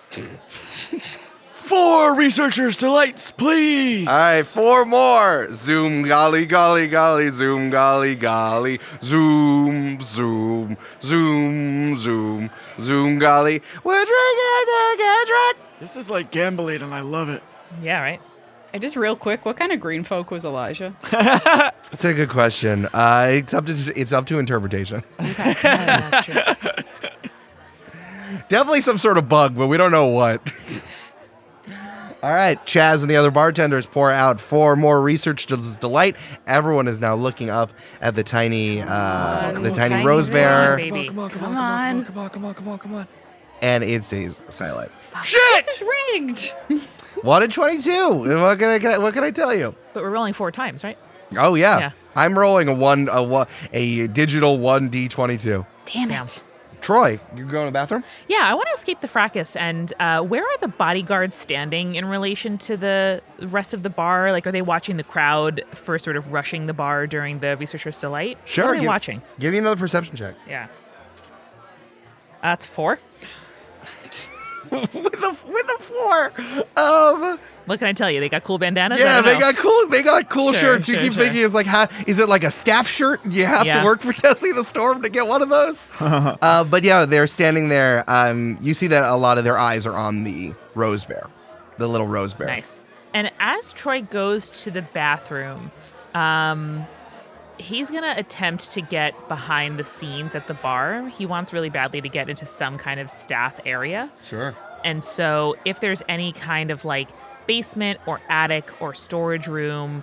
4 researchers' delights, please. All right, 4 more. Zoom, golly, golly, golly, zoom, golly, golly, zoom, zoom, zoom, zoom, zoom, golly. We're drinking, get drunk. This is like gambling, and I love it. Yeah, right. And just real quick, what kind of green folk was Elijah? That's a good question. It's up to interpretation. Okay. That's true. Definitely some sort of bug, but we don't know what. All right, Chaz and the other bartenders pour out 4 more research delight. Everyone is now looking up at the tiny tiny rose bear. baby. Come on. and it stays silent. Shit! This is rigged. 1 in 22. What can I tell you? But we're rolling 4 times, right? Oh yeah. Yeah. I'm rolling a digital 1d22. Damn Damn. it. Troy, you going to the bathroom? Yeah, I want to escape the fracas. And where are the bodyguards standing in relation to the rest of the bar? Like, are they watching the crowd for sort of rushing the bar during the Researcher's Delight? Sure. What are they watching? Give me another perception check. Yeah. That's 4. with a 4. What can I tell you? They got cool bandanas? Yeah, I don't know. they got cool Sure, shirts. You sure, keep sure. thinking it's like, is it like a staff shirt? You have Yeah. to work for Tessie the Storm to get one of those. But yeah, they're standing there. You see that a lot of their eyes are on the rose bear, the little rose bear. Nice. And as Troy goes to the bathroom, he's going to attempt to get behind the scenes at the bar. He wants really badly to get into some kind of staff area. Sure. And so if there's any kind of like basement or attic or storage room,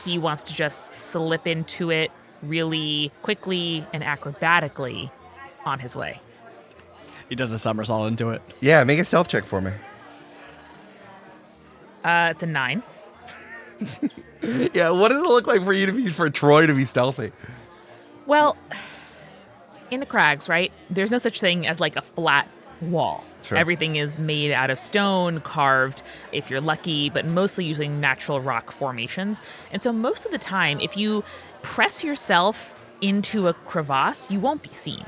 he wants to just slip into it really quickly and acrobatically on his way. He does a somersault into it. Yeah, make a stealth check for me. It's a 9. Yeah, what does it look like for Troy to be stealthy? Well, in the crags, right, there's no such thing as like a flat wall. Sure. Everything is made out of stone, carved, if you're lucky, but mostly using natural rock formations. And so most of the time, if you press yourself into a crevasse, you won't be seen.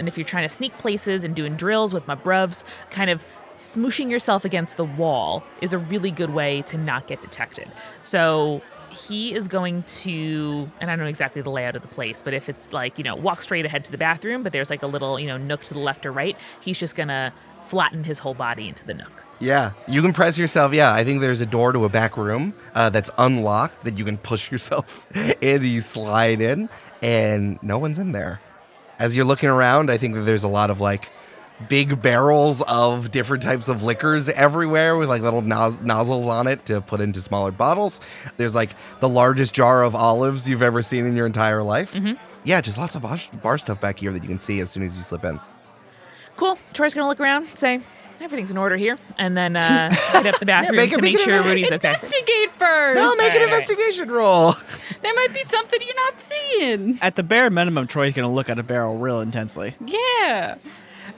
And if you're trying to sneak places and doing drills with my bruvs, kind of smooshing yourself against the wall is a really good way to not get detected. So he is going to, and I don't know exactly the layout of the place, but if it's like, walk straight ahead to the bathroom, but there's like a little, nook to the left or right, he's just going to flatten his whole body into the nook. Yeah, you can press yourself. Yeah, I think there's a door to a back room that's unlocked that you can push yourself in. You slide in, and no one's in there. As you're looking around, I think that there's a lot of like big barrels of different types of liquors everywhere with like little nozzles on it to put into smaller bottles. There's like the largest jar of olives you've ever seen in your entire life. Mm-hmm. Yeah, just lots of bar stuff back here that you can see as soon as you slip in. Cool. Troy's going to look around, say, everything's in order here, and then hit up the bathroom make to make it sure Rudy's okay. Investigate first. No, make an investigation roll. There might be something you're not seeing. At the bare minimum, Troy's going to look at a barrel real intensely. Yeah.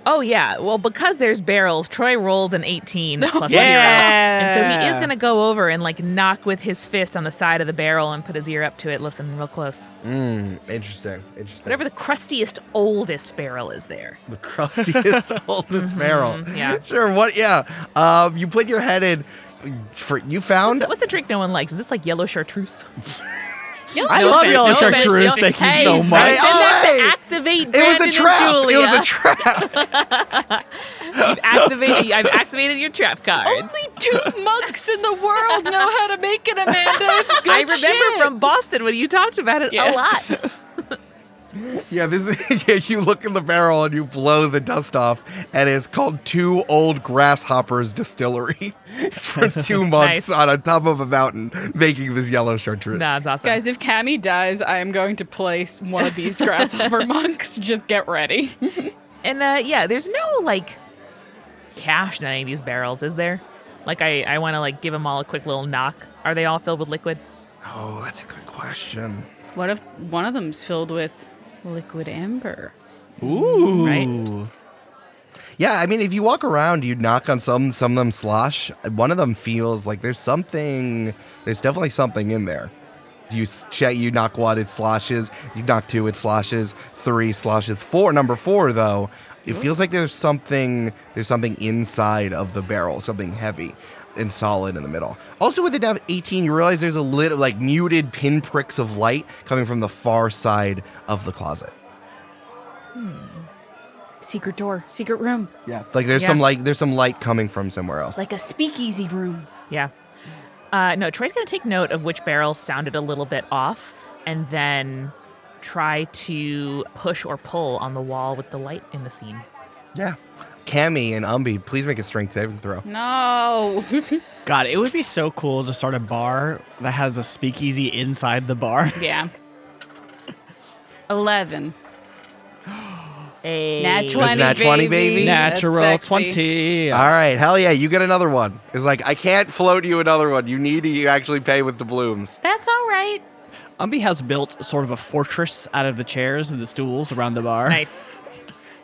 Oh, yeah. Well, because there's barrels, Troy rolled an 18 plus 0. Yeah. And so he is going to go over and like knock with his fist on the side of the barrel and put his ear up to it. Listen real close. Interesting. Whatever the crustiest, oldest barrel is there. The crustiest, oldest barrel. yeah. Sure. What? Yeah. You put your head in. You found. What's a drink no one likes? Is this like yellow chartreuse? I love offense, yellow no offense, chartreuse. no Thank offense. you so Hey, much. I said that Hey, to activate It Brandon was a trap. and Julia. It was a trap. I've activated your trap cards. Only 2 monks in the world know how to make it, Amanda. It's good I remember shit. from Boston when you talked about it Yeah. a lot. Yeah, you look in the barrel and you blow the dust off, and it's called 2 Old Grasshoppers Distillery. It's for 2 months Nice. on top of a mountain making this yellow chartreuse. Nah, it's awesome. Guys, if Cammy dies, I am going to place one of these grasshopper monks. Just get ready. And yeah, there's no like cash in any of these barrels, is there? Like I want to like give them all a quick little knock. Are they all filled with liquid? Oh, that's a good question. What if one of them's filled with liquid amber? Ooh. Right? Yeah, I mean, if you walk around, you knock on some of them slosh. One of them feels like there's definitely something in there. You knock 1, it sloshes. You knock 2, it sloshes. 3 sloshes. 4, number 4 though, it feels like there's something inside of the barrel, something heavy and solid in the middle. Also, with the Dev 18, you realize there's a little like muted pinpricks of light coming from the far side of the closet. Secret door, secret room, Yeah, like there's some light coming from somewhere else. like a speakeasy room. Yeah. No, Troy's going to take note of which barrel sounded a little bit off and then try to push or pull on the wall with the light in the scene. Yeah. Cammy and Umbi, please make a strength saving throw. No. God, it would be so cool to start a bar that has a speakeasy inside the bar. Yeah. 11. Nat It's 20, nat 20, baby? That's Natural sexy. 20. All right, hell yeah, you get another one. It's like, I can't float you another one. You need to actually pay with doubloons. That's all right. Umbi has built sort of a fortress out of the chairs and the stools around the bar. Nice.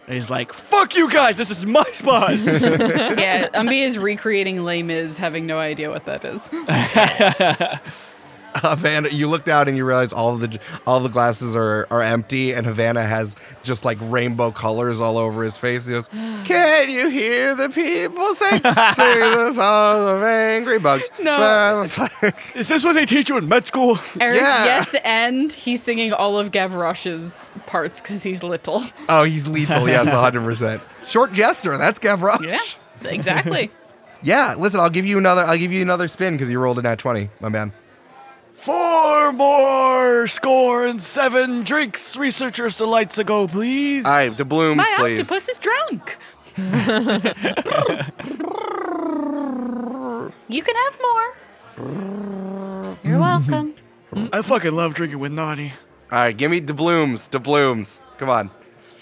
And he's like, Fuck you guys, this is my spot. Yeah, Umbi is recreating Les Mis, having no idea what that is. Havana, you look down and you realize all the glasses are empty, and Havana has just like rainbow colors all over his face. He goes, "Can you hear the people sing the songs of angry bugs?" No. Is this what they teach you in med school? Eric, Yeah. yes, and he's singing all of Gavroche's parts because he's little. Oh, he's lethal. Yes, 100%. Short jester. That's Gavroche. Yeah, exactly. Yeah. Listen, I'll give you another spin because you rolled a nat 20, my man. 4 more score and 7 drinks. Researchers delights ago, please. All right, doubloons, My please. octopus is drunk. You can have more. You're welcome. I fucking love drinking with Naughty. All right, give me doubloons. Come on.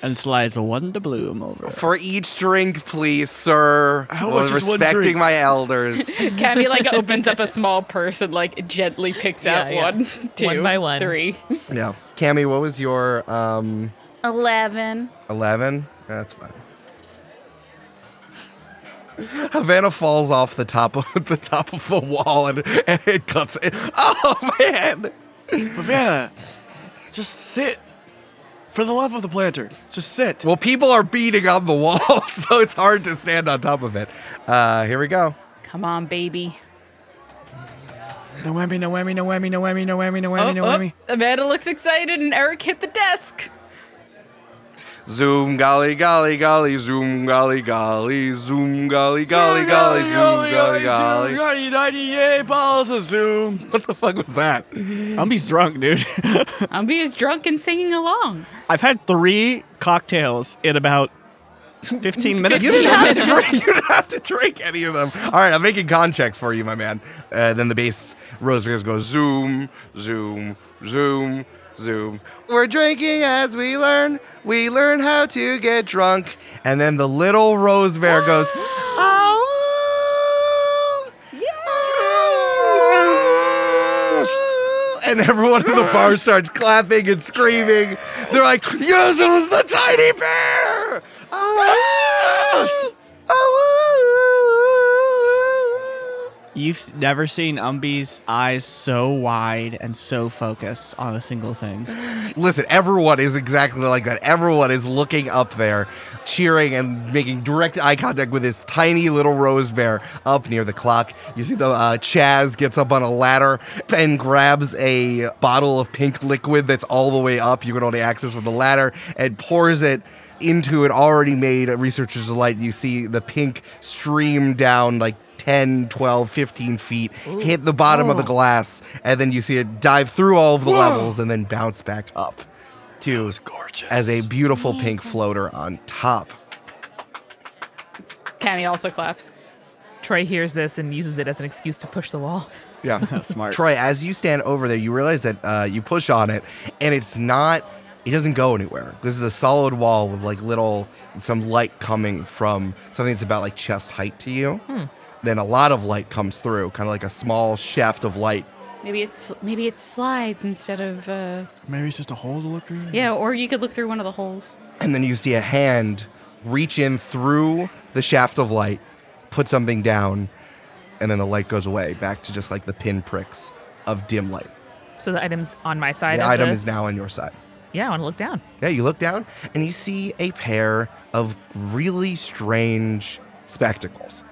and slides one doubloon over. For each drink, please, sir. How much is one respecting drink? my elders. Cammy like opens up a small purse and like gently picks out Yeah. 1, 2, One by one. 3. Yeah. Cammy, what was your 11. 11? That's fine. Havana falls off the top of the wall and it cuts it. Oh man! Havana, just sit. For the love of the planter, just sit. Well, people are beating on the wall, so it's hard to stand on top of it. Here we go. Come on, baby. No whammy, no whammy, no whammy, no whammy, no whammy, no whammy, no whammy. Amanda looks excited and Eric hit the desk. Zoom, golly, golly, golly, zoom, golly, golly, zoom, golly, golly, golly, zoom, golly, golly. 98 balls of Zoom. What the fuck was that? Umbi's drunk, dude. Umbi is drunk and singing along. I've had 3 cocktails in about 15 minutes. You didn't have to drink. You didn't have to drink any of them. All right, I'm making con checks for you, my man. Then the bass rose fingers go zoom, zoom, zoom, zoom. We're drinking as we learn. We learn how to get drunk. And then the little rose bear goes, oh, yeah. And everyone in the bar starts clapping and screaming. They're like, yes, it was the tiny bear. Oh, You've never seen Umbi's eyes so wide and so focused on a single thing. Listen, everyone is exactly like that. Everyone is looking up there, cheering and making direct eye contact with this tiny little rose bear up near the clock. You see the Chaz gets up on a ladder and grabs a bottle of pink liquid that's all the way up. You can only access with the ladder, and pours it into an already made Researcher's Delight. You see the pink stream down like 10, 12, 15 feet, hit the bottom of the glass, and then you see it dive through all of the levels and then bounce back up to Gorgeous. as a beautiful pink floater on top. Cammy also claps. Troy hears this and uses it as an excuse to push the wall. Yeah. Smart. Troy, as you stand over there, you realize that you push on it, and it doesn't go anywhere. This is a solid wall with like some light coming from something that's about like chest height to you. Then a lot of light comes through, kind of like a small shaft of light. Maybe it slides instead of Maybe it's just a hole to look through. yeah, or you could look through one of the holes. And then you see a hand reach in through the shaft of light, put something down, and then the light goes away, back to just like the pinpricks of dim light. So the item's on my side. The of item is now on your side. Yeah, I want to look down. Yeah, you look down and you see a pair of really strange spectacles.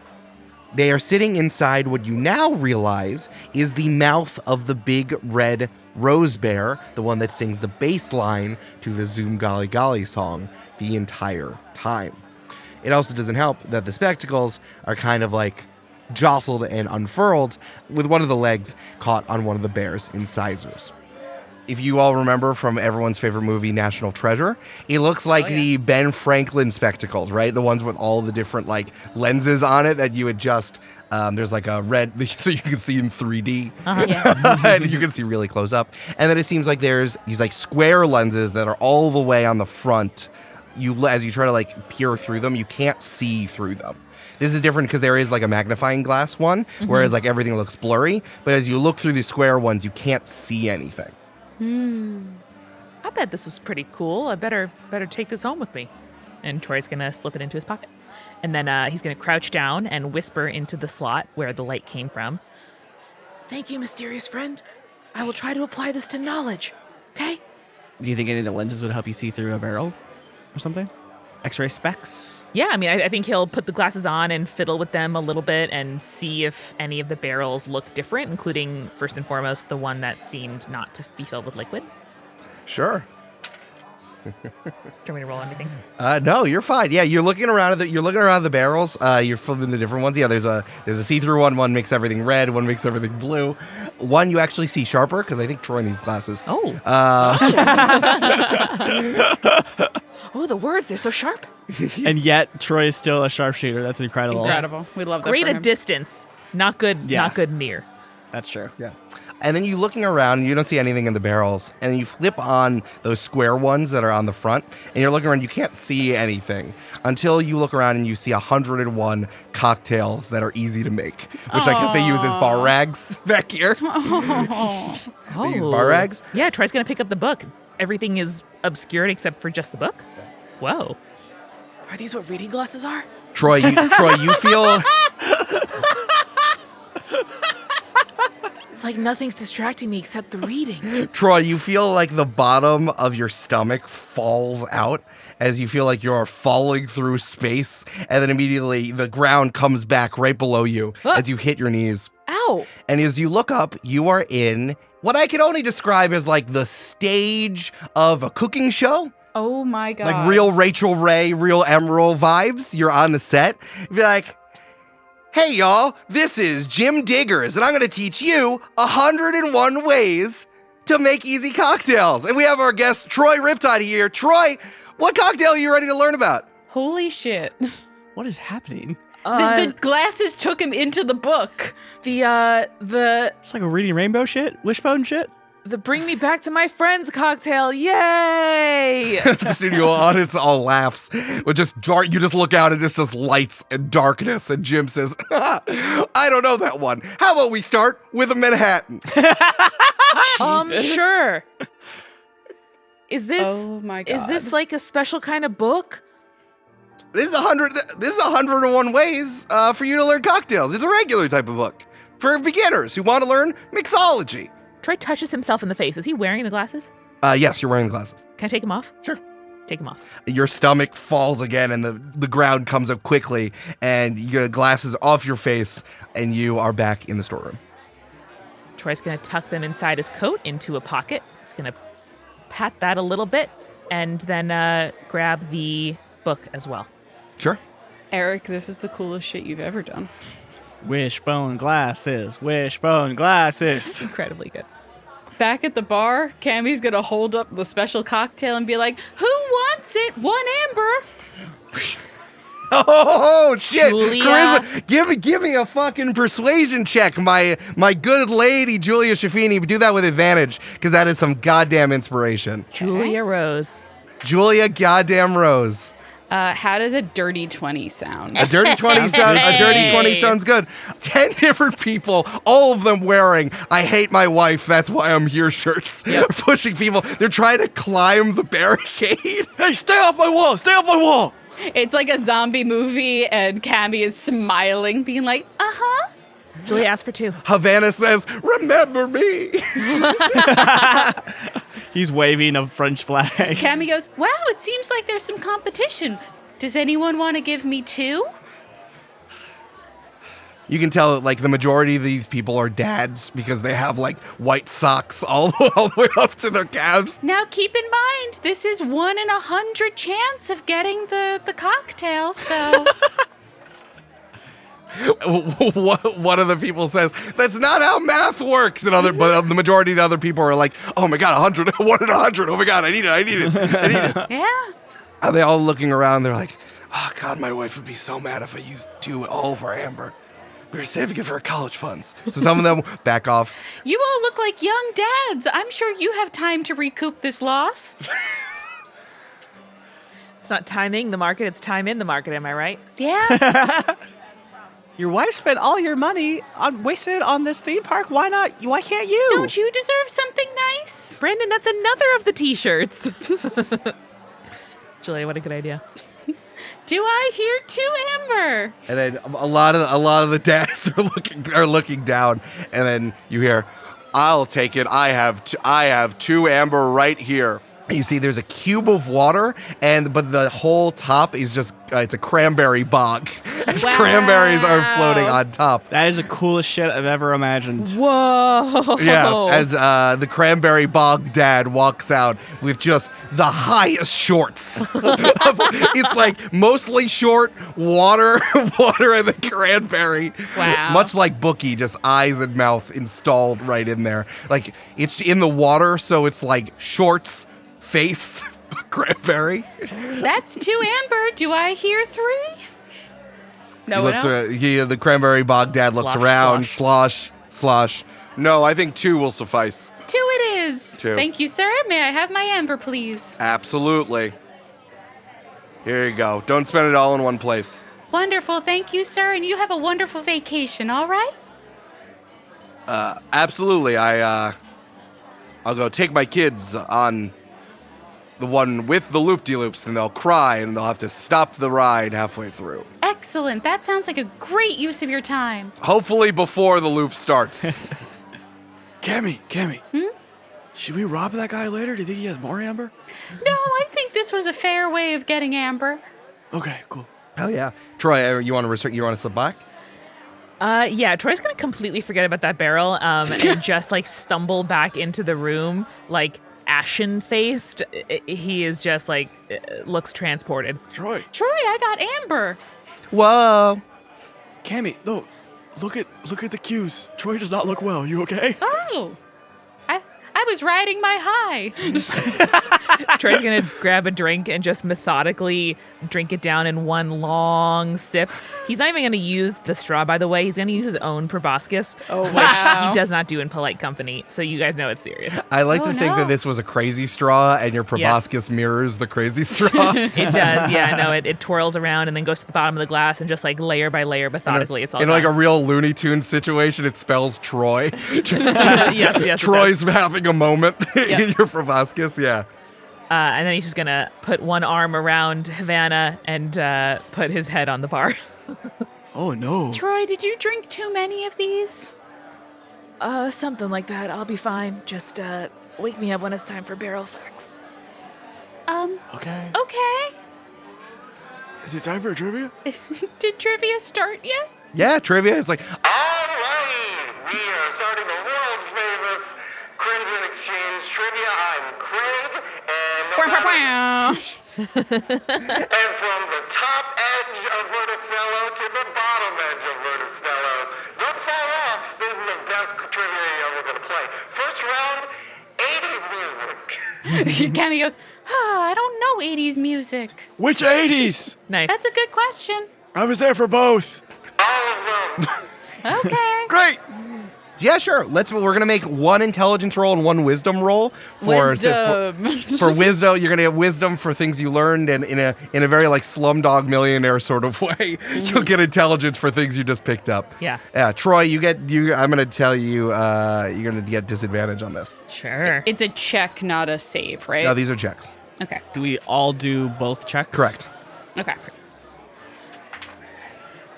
They are sitting inside what you now realize is the mouth of the big red rose bear, the one that sings the bass line to the Zoom Golly Golly song the entire time. It also doesn't help that the spectacles are kind of like jostled and unfurled, with one of the legs caught on one of the bear's incisors. If you all remember from everyone's favorite movie, National Treasure, it looks like the Ben Franklin spectacles, right? The ones with all the different like lenses on it that you adjust. There's like a red, so you can see in 3D. Yeah. And you can see really close up. And then it seems like there's these like square lenses that are all the way on the front as you try to like peer through them, you can't see through them. This is different because there is like a magnifying glass one, whereas like everything looks blurry. But as you look through the square ones, you can't see anything. I bet this is pretty cool. I better take this home with me. And Troy's going to slip it into his pocket. And then he's going to crouch down and whisper into the slot where the light came from. Thank you, mysterious friend. I will try to apply this to knowledge. Okay? Do you think any of the lenses would help you see through a barrel or something? X-ray specs? Yeah, I mean, I think he'll put the glasses on and fiddle with them a little bit and see if any of the barrels look different, including, first and foremost, the one that seemed not to be filled with liquid. Sure. Do you want me to roll anything? No, you're fine. Yeah, you're looking around at the barrels. You're flipping the different ones. Yeah, there's a see-through one. One makes everything red. One makes everything blue. One you actually see sharper because I think Troy needs glasses. Oh. Oh, the words, they're so sharp. And yet Troy is still a sharpshooter. That's incredible. Incredible. We love that. Great for at him. distance. Not good. Yeah. Not good near. That's true. Yeah. And then you looking around, you don't see anything in the barrels, and you flip on those square ones that are on the front, and you're looking around, you can't see anything until you look around and you see 101 cocktails that are easy to make, which I guess they use as bar rags back here. They use bar rags. Yeah, Troy's going to pick up the book. Everything is obscured except for just the book. Whoa. Are these what reading glasses are? Troy, you feel... It's like nothing's distracting me except the reading. Troy, you feel like the bottom of your stomach falls out as you feel like you're falling through space, and then immediately the ground comes back right below you as you hit your knees. Ow! And as you look up, you are in what I can only describe as like the stage of a cooking show. Oh my god. Like real Rachel Ray, real Emerald vibes. You're on the set. You'd be like, hey y'all, this is Jim Diggers, and I'm going to teach you 101 ways to make easy cocktails. And we have our guest, Troy Riptide here. Troy, what cocktail are you ready to learn about? Holy shit. What is happening? The glasses took him into the book. The It's like a reading rainbow shit? Wishbone shit? bring me back to my friends cocktail. Yay! The studio audience all laughs. With just dark, you just look out and it's just lights and darkness. And Jim says, I don't know that one. How about we start with a Manhattan? Sure. Is this Oh my god. is this like a special kind of book? This is 101 ways for you to learn cocktails. It's a regular type of book for beginners who want to learn mixology. Troy touches himself in the face. Is he wearing the glasses? Yes, you're wearing the glasses. Can I take him off? Sure. Take him off. Your stomach falls again and the ground comes up quickly and your glasses off your face and you are back in the storeroom. Troy's going to tuck them inside his coat into a pocket. He's going to pat that a little bit and then grab the book as well. Sure. Eric, this is the coolest shit you've ever done. Wishbone glasses. Wishbone glasses. Incredibly good. Back at the bar, Cammy's gonna hold up the special cocktail and be like, "Who wants it? 1 amber." Oh shit! Julia. Charisma. Give me a fucking persuasion check, my good lady Julia Schifini. Do that with advantage, because that is some goddamn inspiration. Julia Rose. Julia goddamn Rose. How does a dirty 20 sound? A dirty 20 sounds good. 10 different people, all of them wearing "I hate my wife, that's why I'm here" shirts. Yep. Pushing people. They're trying to climb the barricade. Hey, stay off my wall! Stay off my wall! It's like a zombie movie, and Cammy is smiling, being like, "Uh-huh." Julia asked for 2. Havana says, "Remember me." He's waving a French flag. Cammy goes, "Wow, it seems like there's some competition. Does anyone want to give me 2?" You can tell, like, the majority of these people are dads because they have, like, white socks all the way up to their calves. Now keep in mind, this is 1 in 100 chance of getting the cocktail, so... One of the people says, "That's not how math works." And but the majority of the other people are like, "Oh my god, 100, 1 in 100. Oh my god, I need it. Yeah. And they all looking around. They're like, "Oh god, my wife would be so mad if I used 2 all of our amber. We were saving it for our college funds." So some of them back off. You all look like young dads. I'm sure you have time to recoup this loss. It's not timing the market, it's time in the market, am I right? Yeah. Your wife spent all your money wasted on this theme park. Why not? Why can't you? Don't you deserve something nice? Brandon, that's another of the t-shirts. Julia, what a good idea. Do I hear two amber? And then a lot of the dads are looking down, and then you hear, "I'll take it. I have 2 amber right here." You see, there's a cube of water, but the whole top is just it's a cranberry bog. As Wow. cranberries are floating on top. That is the coolest shit I've ever imagined. Whoa. Yeah, as the cranberry bog dad walks out with just the highest shorts. It's like mostly short, water and the cranberry. Wow. Much like Bookie, just eyes and mouth installed right in there. Like it's in the water, so it's like shorts, face, cranberry. That's 2 amber. Do I hear 3? No He one looks else? the cranberry bog dad looks Slosh, around, slosh. No, I think 2 will suffice. 2 it is. 2. Thank you, sir. May I have my amber, please? Absolutely. Here you go. Don't spend it all in one place. Wonderful. Thank you, sir. And you have a wonderful vacation, all right? Absolutely. I'll go take my kids on the one with the loop-de-loops, and they'll cry, and they'll have to stop the ride halfway through. Excellent. That sounds like a great use of your time. Hopefully before the loop starts. Cammy. Should we rob that guy later? Do you think he has more amber? No, I think this was a fair way of getting amber. Okay, cool. Oh yeah. Troy, you want to slip back? Yeah, Troy's gonna completely forget about that barrel and just like stumble back into the room, like ashen-faced. He is just like looks transported. Troy. Troy, I got amber. Whoa. Cammy, no. Look at the cues. Troy does not look well. You okay? Oh, I was riding my high. Troy's gonna grab a drink and just methodically drink it down in one long sip. He's not even gonna use the straw, by the way. He's gonna use his own proboscis, Oh, which wow. he does not do in polite company. So you guys know it's serious. I like Oh, to think no. that this was a crazy straw, and your proboscis mirrors the crazy straw. It does, yeah. No, it twirls around and then goes to the bottom of the glass and just like layer by layer, methodically, it's all In done. like a real Looney Tunes situation, it spells Troy. yes, it does. Troy's having a moment in your proboscis, yeah. And then he's just gonna put one arm around Havana and put his head on the bar. Oh no. Troy, did you drink too many of these? Something like that. I'll be fine. Just wake me up when it's time for barrel facts. Okay. Okay. Is it time for trivia? Did trivia start yet? Yeah, trivia is like, Alright, we are starting the world famous Crimson Exchange trivia. I'm Craig, and and from the top edge of Verda Stello to the bottom edge of Verda Stello. Don't fall off. This is the best trivia you're ever going to play. First round, 80s music. Cammy goes, I don't know 80s music. Which 80s? Nice. That's a good question. I was there for both. All of them. Okay. Great. yeah, sure. We're gonna make one intelligence roll and one wisdom roll Wisdom. for wisdom. You're gonna have wisdom for things you learned, and in a very like Slumdog Millionaire sort of way, you'll get intelligence for things you just picked up. Yeah. Yeah, Troy, I'm gonna tell you, you're gonna get disadvantage on this. Sure. It's a check, not a save, right? No, these are checks. Okay. Do we all do both checks? Correct. Okay.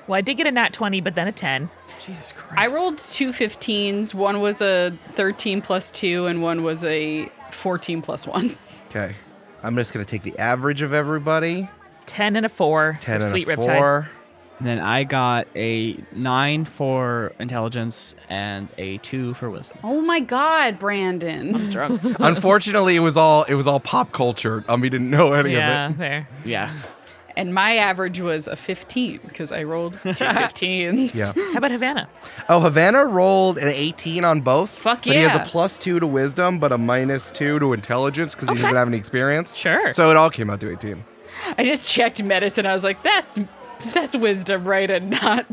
Well, I did get a nat 20, but then a 10. Jesus Christ. I rolled 2 15s. One was a 13 plus 2, and one was a 14 plus 1. Okay. I'm just gonna take the average of everybody. 10 and a 4 10 for and Sweet a Riptide. 4. And then I got a 9 for intelligence and a 2 for wisdom. Oh my God, Brandon. Drunk. Unfortunately, it was all pop culture. We didn't know any Yeah, of it. fair. Yeah. And my average was a 15 because I rolled 2 15s. Yeah. How about Havana? Oh, Havana rolled an 18 on both. Fuck But he has a yeah. +2 to wisdom, but a -2 to intelligence because he doesn't have any experience. Sure. So it all came out to 18. I just checked medicine. I was like, that's wisdom, right, and not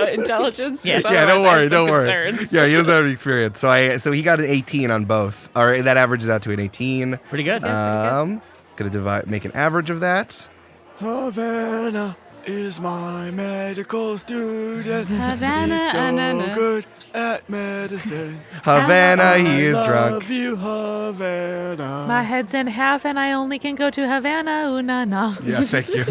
intelligence. 'cause Yes. Yeah, don't otherwise I worry, have some don't worry. concerns. Yeah, he doesn't have any experience. So he got an 18 on both. Or that averages out to an 18. Pretty good. Gonna make an average of that. Havana is my medical student. Havana, He's so anana. good at medicine. Havana, he is I drunk. love you, Havana. My head's in half, and I only can go to Havana. Ooh, na, na. Yeah, thank you.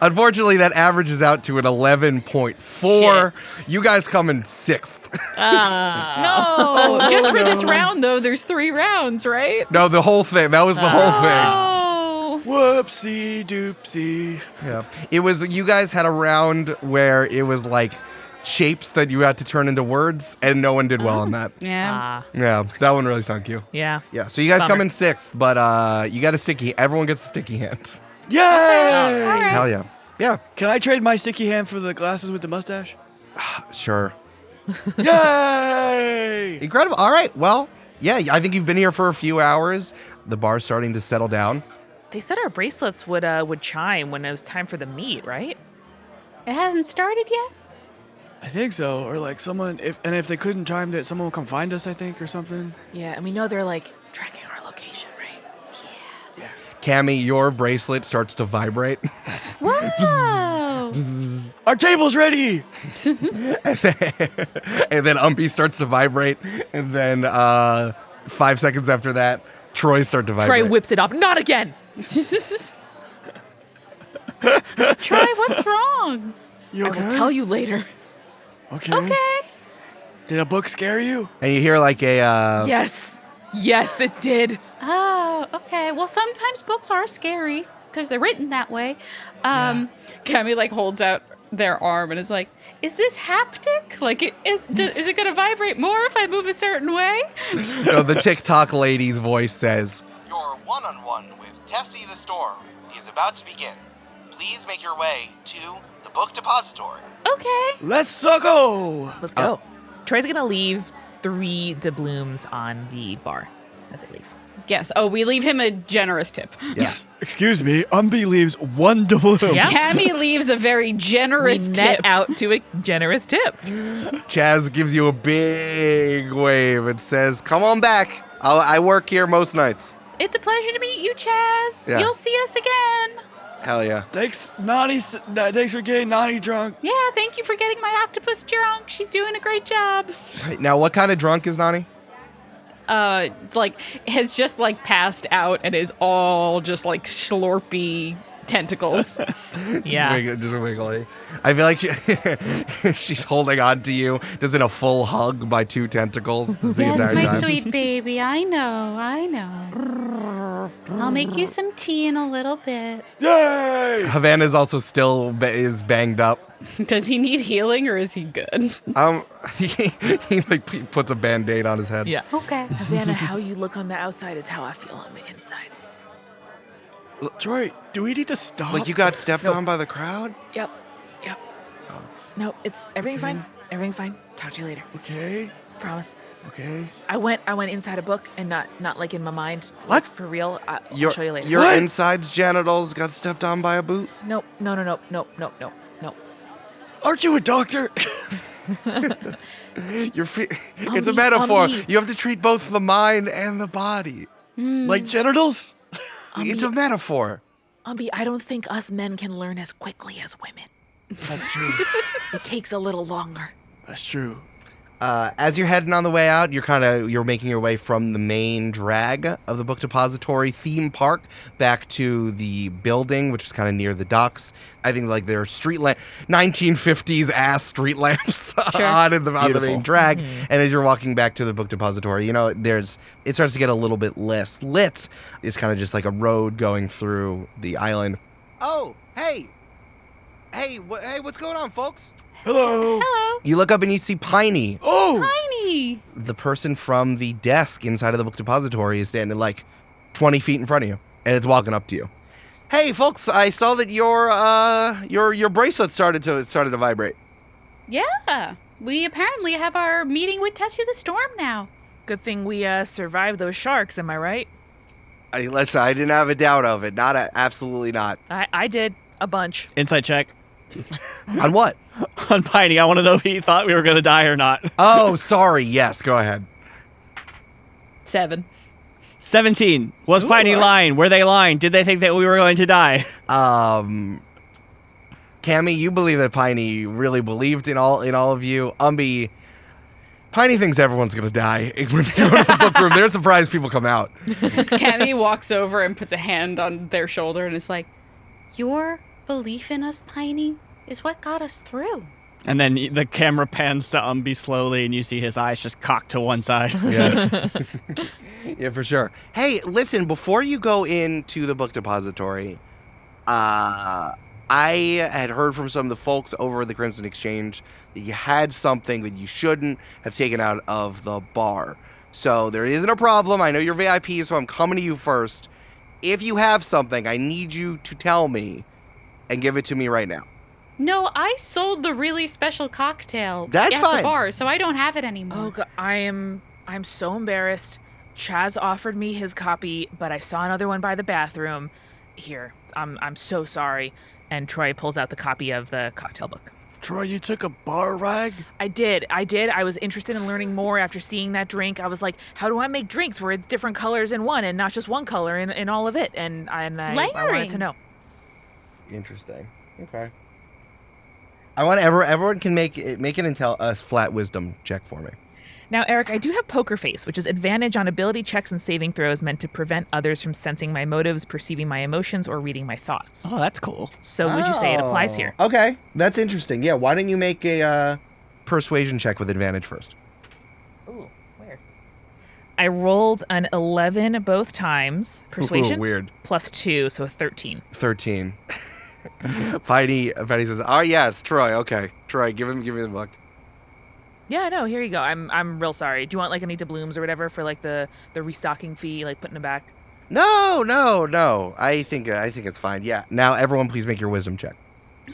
Unfortunately, that averages out to an 11.4. You guys come in 6th. No, just for this round though. There's 3 rounds, right? No, the whole thing. That was the whole thing. Oh. Whoopsie doopsie. Yeah. It was, you guys had a round where it was like shapes that you had to turn into words, and no one did well on that. Yeah. Yeah, that one really sunk you. Yeah. Yeah, so you guys Bummer. come in 6th, but you got a sticky. Everyone gets a sticky hand. Yay! Hell yeah. Yeah, Can I trade my sticky hand for the glasses with the mustache? sure. Yay! Incredible. All right, well, yeah, I think you've been here for a few hours. The bar's starting to settle down. They said our bracelets would chime when it was time for the meet, right? It hasn't started yet. I think so. Or like someone, if they couldn't chime that, someone will come find us, I think, or something. Yeah, and we know they're like tracking our location, right? Cammy, your bracelet starts to vibrate. Whoa! Our table's ready! And then Umbi starts to vibrate. And then 5 seconds after that, Troy starts to vibrate. Troy whips it off. Not again. Troy, what's wrong? You I okay? will tell you later. Okay. Okay. Did a book scare you? And you hear like a... Yes. Yes, it did. Oh, okay. Well, sometimes books are scary because they're written that way. Cammy like holds out their arm and is like, "Is this haptic? Like, is it gonna vibrate more if I move a certain way?" No, the TikTok lady's voice says, Your one-on-one with Tessie the Storm is about to begin. Please make your way to the book depository. Okay. Let's go! Let's go. Troy's gonna leave 3 doubloons on the bar as I leave. Yes. Oh, we leave him a generous tip. yeah. Excuse me, Umbi leaves 1 doubloon. Yeah. Cammy leaves a very generous We net tip. out to a generous tip. Chaz gives you a big wave and says, come on back. I work here most nights. It's a pleasure to meet you, Chaz. Yeah. You'll see us again. Hell yeah. Thanks, Nani. Thanks for getting Nani drunk. Yeah, thank you for getting my octopus drunk. She's doing a great job. Right, now, what kind of drunk is Nani? Like has just like passed out and is all just like slurpy tentacles. Yeah. Just wiggly. I feel like she's holding on to you, just in a full hug by 2 tentacles the Yes, entire my time. sweet baby. I know. I'll make you some tea in a little bit. Yay! Havana's also still is banged up. Does he need healing or is he good? He like puts a band-aid on his head. Yeah. Okay. Havana, how you look on the outside is how I feel on the inside. Troy, do we need to stop? Like you got stepped on by the crowd? Yep. No, everything's fine. Everything's fine. Talk to you later. Okay, Promise. okay. I went inside a book and not like in my mind. What? Like, for real. I'll show you later. Your What? insides genitals got stepped on by a boot? Nope. No. Aren't you a doctor? It's a metaphor. You have to treat both the mind and the body. Like genitals? It's a metaphor. Umbi, I don't think us men can learn as quickly as women. That's true. It takes a little longer. That's true. As you're heading on the way out, you're making your way from the main drag of the Book Depository theme park back to the building, which is kind of near the docks. I think like there are 1950s ass street lamps on the main drag. And as you're walking back to the Book Depository, it starts to get a little bit less lit. It's kind of just like a road going through the island. Oh, hey, what's going on, folks? Hello. Hello. You look up and you see Piney. Oh, Tiny. The person from the desk inside of the Book Depository is standing like 20 feet in front of you, and it's walking up to you. Hey, folks! I saw that your bracelet started to vibrate. Yeah. We apparently have our meeting with Tessie the Storm now. Good thing we survived those sharks, am I right? Listen, I didn't have a doubt of it. Absolutely not. I did a bunch. Insight check. On what? On Piney, I want to know if he thought we were going to die or not. Oh, sorry. Yes, go ahead. 7. 17. Was Piney lying? Were they lying? Did they think that we were going to die? Cammy, you believe that Piney really believed in all of you. Umbi, Piney thinks everyone's gonna die. When they go to the book room, they're surprised people come out. Cammy walks over and puts a hand on their shoulder and is like, Your belief in us, Piney, is what got us through. And then the camera pans to Umbi slowly, and you see his eyes just cocked to one side. Yeah. Yeah, for sure. Hey, listen, before you go into the book depository, I had heard from some of the folks over at the Crimson Exchange that you had something that you shouldn't have taken out of the bar. So there isn't a problem. I know you're VIP, so I'm coming to you first. If you have something, I need you to tell me and give it to me right now. No, I sold the really special cocktail That's at fine. the bar, so I don't have it anymore. Oh, God, I'm so embarrassed. Chaz offered me his copy, but I saw another one by the bathroom. Here, I'm so sorry. And Troy pulls out the copy of the cocktail book. Troy, you took a bar rag? I did. I was interested in learning more after seeing that drink. I was like, how do I make drinks where it's different colors in one and not just one color in all of it? And I wanted to know. Interesting. Okay. I want everyone can make a flat wisdom check for me. Now, Eric, I do have Poker Face, which is advantage on ability checks and saving throws meant to prevent others from sensing my motives, perceiving my emotions, or reading my thoughts. Oh, that's cool. So would you say it applies here? Okay, that's interesting. Yeah, why don't you make a persuasion check with advantage first? Ooh, weird. I rolled an 11 both times. Persuasion. Ooh, weird. Plus 2, so a 13. 13. Patty says, "Oh yes, Troy. Okay, Troy, give me the book." Yeah, no, here you go. I'm real sorry. Do you want like any doubloons or whatever for like the restocking fee, like putting it back? No. I think it's fine. Yeah. Now everyone, please make your wisdom check.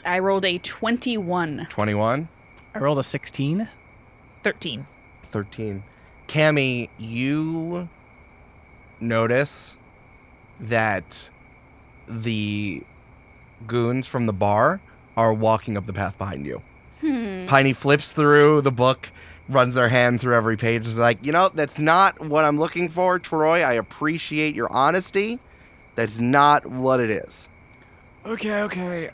I rolled a 21. 21. I rolled a 16. 13. 13. Cammy, you notice that the goons from the bar are walking up the path behind you. Piney flips through the book, runs their hand through every page. Is like, that's not what I'm looking for, Troy. I appreciate your honesty. That's not what it is. Okay.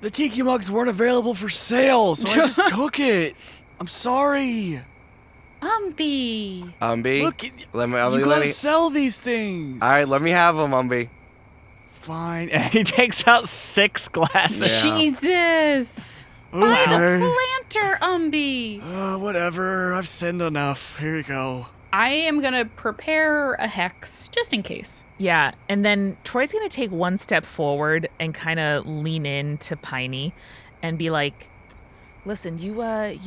The tiki mugs weren't available for sale, so I just took it. I'm sorry. Umbi. Umbi, Look, you you gotta sell these things. All right, let me have them, Umbi. Fine. And he takes out 6 glasses. Yeah. Jesus. Buy the Okay. planter, Umbi. Whatever. I've sinned enough. Here you go. I am going to prepare a hex just in case. Yeah, and then Troy's going to take one step forward and kind of lean in to Piney and be like, Listen, you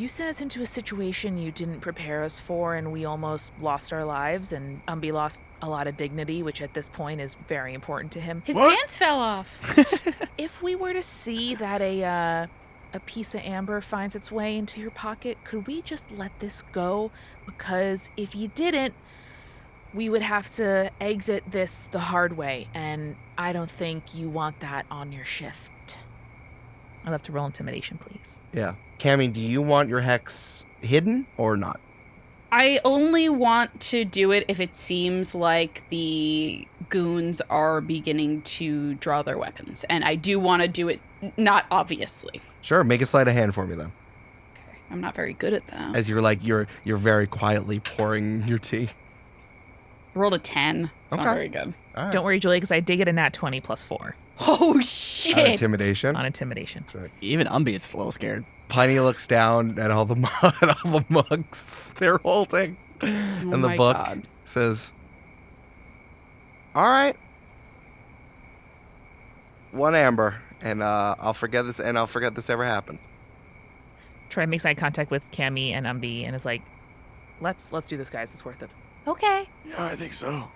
sent us into a situation you didn't prepare us for, and we almost lost our lives, and Umbi lost a lot of dignity, which at this point is very important to him. His What? pants fell off. If we were to see that a piece of amber finds its way into your pocket, could we just let this go? Because if you didn't, we would have to exit this the hard way, and I don't think you want that on your shift. I'd love to roll intimidation, please. Yeah. Cammy, do you want your hex hidden or not? I only want to do it if it seems like the goons are beginning to draw their weapons. And I do want to do it not obviously. Sure, make a sleight of hand for me then. Okay. I'm not very good at that. As you're very quietly pouring your tea. Rolled a 10. It's Okay. not very good. All right. Don't worry, Julie, because I did get a nat 20 plus 4 Oh, shit. Intimidation. on intimidation. Check. Even Umbi is a little scared. Piney looks down at all the mugs they're holding, and the my book God. says, "All right, 1 amber, and I'll forget this ever happened." Troy makes eye contact with Cammy and Umbi and is like, Let's do this, guys. It's worth it. Okay. Yeah, I think so.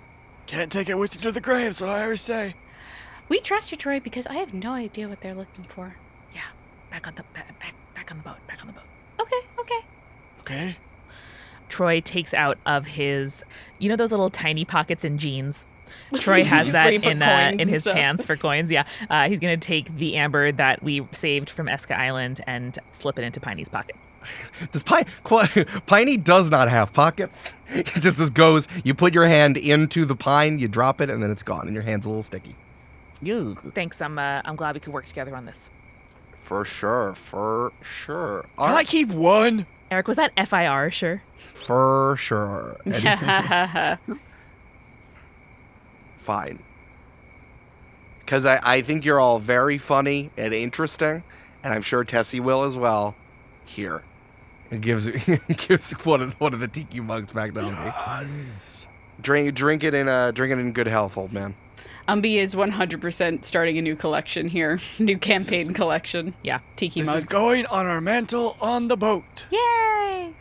Can't take it with you to the grave, that's what I always say. We trust you, Troy, because I have no idea what they're looking for. Yeah, back on the boat. Okay. Okay. Troy takes out of his, those little tiny pockets in jeans. Troy has that Where you put in coins and his stuff. pants for coins. Yeah, he's gonna take the amber that we saved from Eska Island and slip it into Piney's pocket. This Piney does not have pockets. It just goes, you put your hand into the pine, you drop it, and then it's gone, and your hand's a little sticky. Thanks. I'm glad we could work together on this. For sure. Can I keep one? Eric, was that FIR? Sure. For sure. Fine. Because I think you're all very funny and interesting, and I'm sure Tessie will as well. Here. It gives one of the tiki mugs back to Umbi. Drink it in good health, old man. Umbi is 100% starting a new collection here. New Camp-Paign collection. Yeah. Tiki This mugs. is going on our mantle on the boat. Yay!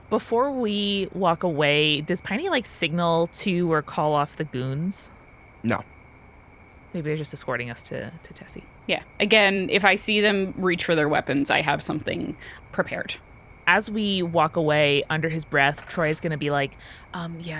Before we walk away, does Piney signal to or call off the goons? No. Maybe they're just escorting us to Tessie. Yeah. Again, if I see them reach for their weapons, I have something prepared. As we walk away, under his breath, Troy's gonna be like,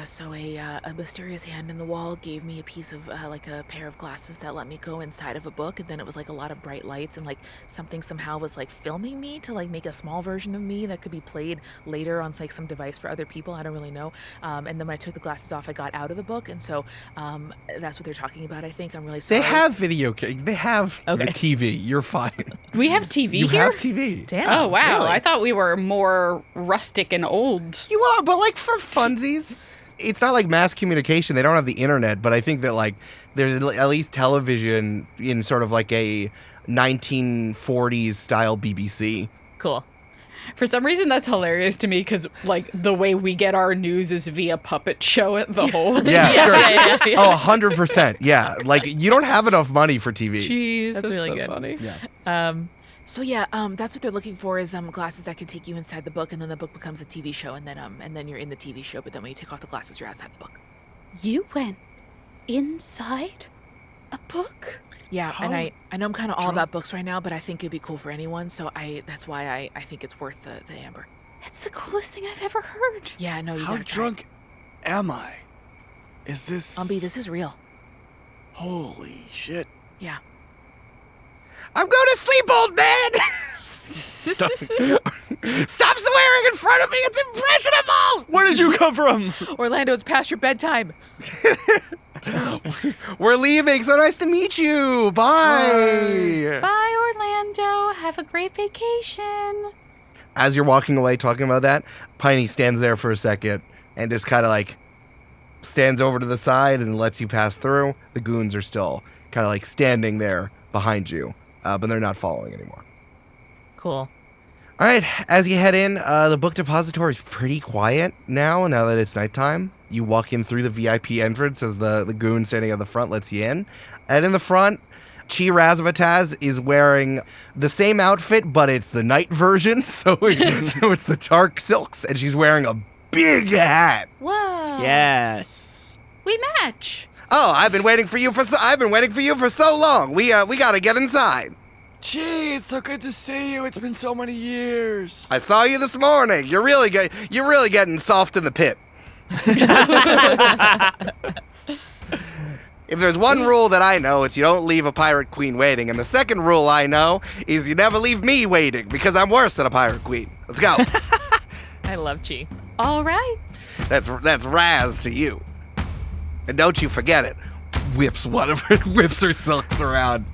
so a mysterious hand in the wall gave me a piece of, a pair of glasses that let me go inside of a book, and then it was a lot of bright lights, and something somehow was filming me to make a small version of me that could be played later on some device for other people. I don't really know. And then when I took the glasses off, I got out of the book, and so that's what they're talking about. I think I'm really sorry. They have they have the TV. You're fine. Do we have TV You here? have TV. Damn. Oh, wow. Really? I thought we were more rustic and old. You are, but for funsies. It's not mass communication. They don't have the internet, but I think that there's at least television in sort of a 1940s style BBC. Cool. For some reason, that's hilarious to me because, the way we get our news is via puppet show at the Hold. Yeah, sure. Yeah. Oh, 100%. Yeah. You don't have enough money for TV. Jeez, That's really so good. funny. Yeah. So that's what they're looking for is glasses that can take you inside the book, and then the book becomes a TV show, and then you're in the TV show. But then when you take off the glasses, you're outside the book. You went inside a book? Yeah, How and I know I'm kind of all drunk- about books right now, but I think it'd be cool for anyone. So that's why I think it's worth the amber. That's the coolest thing I've ever heard. Yeah, no, you How gotta try drunk am I? Is this... it. Umbi, this is real. Holy shit. Yeah. I'm going to sleep, old man. Stop swearing in front of me. It's impressionable. Where did you come from? Orlando, it's past your bedtime. We're leaving. So nice to meet you. Bye. Bye, Orlando. Have a great vacation. As you're walking away talking about that, Piney stands there for a second and just kind of stands over to the side and lets you pass through. The goons are still kind of standing there behind you, but they're not following anymore. Cool. All right, as you head in, the book depository is pretty quiet now that it's nighttime. You walk in through the VIP entrance as the goon standing at the front lets you in. And in the front, Chi Razvataz is wearing the same outfit, but it's the night version, so it's the dark silks, and she's wearing a big hat. Whoa. Yes. We match. Oh, I've been waiting for you for so long. We gotta get inside. Gee, it's so good to see you. It's been so many years. I saw you this morning. You're really getting soft in the pit. If there's one rule that I know, it's you don't leave a pirate queen waiting. And the second rule I know is you never leave me waiting because I'm worse than a pirate queen. Let's go. I love Chi. All right. That's Raz to you. And don't you forget it. Whips her silks around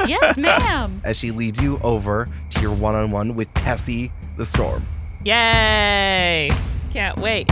Yes, ma'am. as she leads you over to your one-on-one with Tessie the Storm. Yay! Can't wait.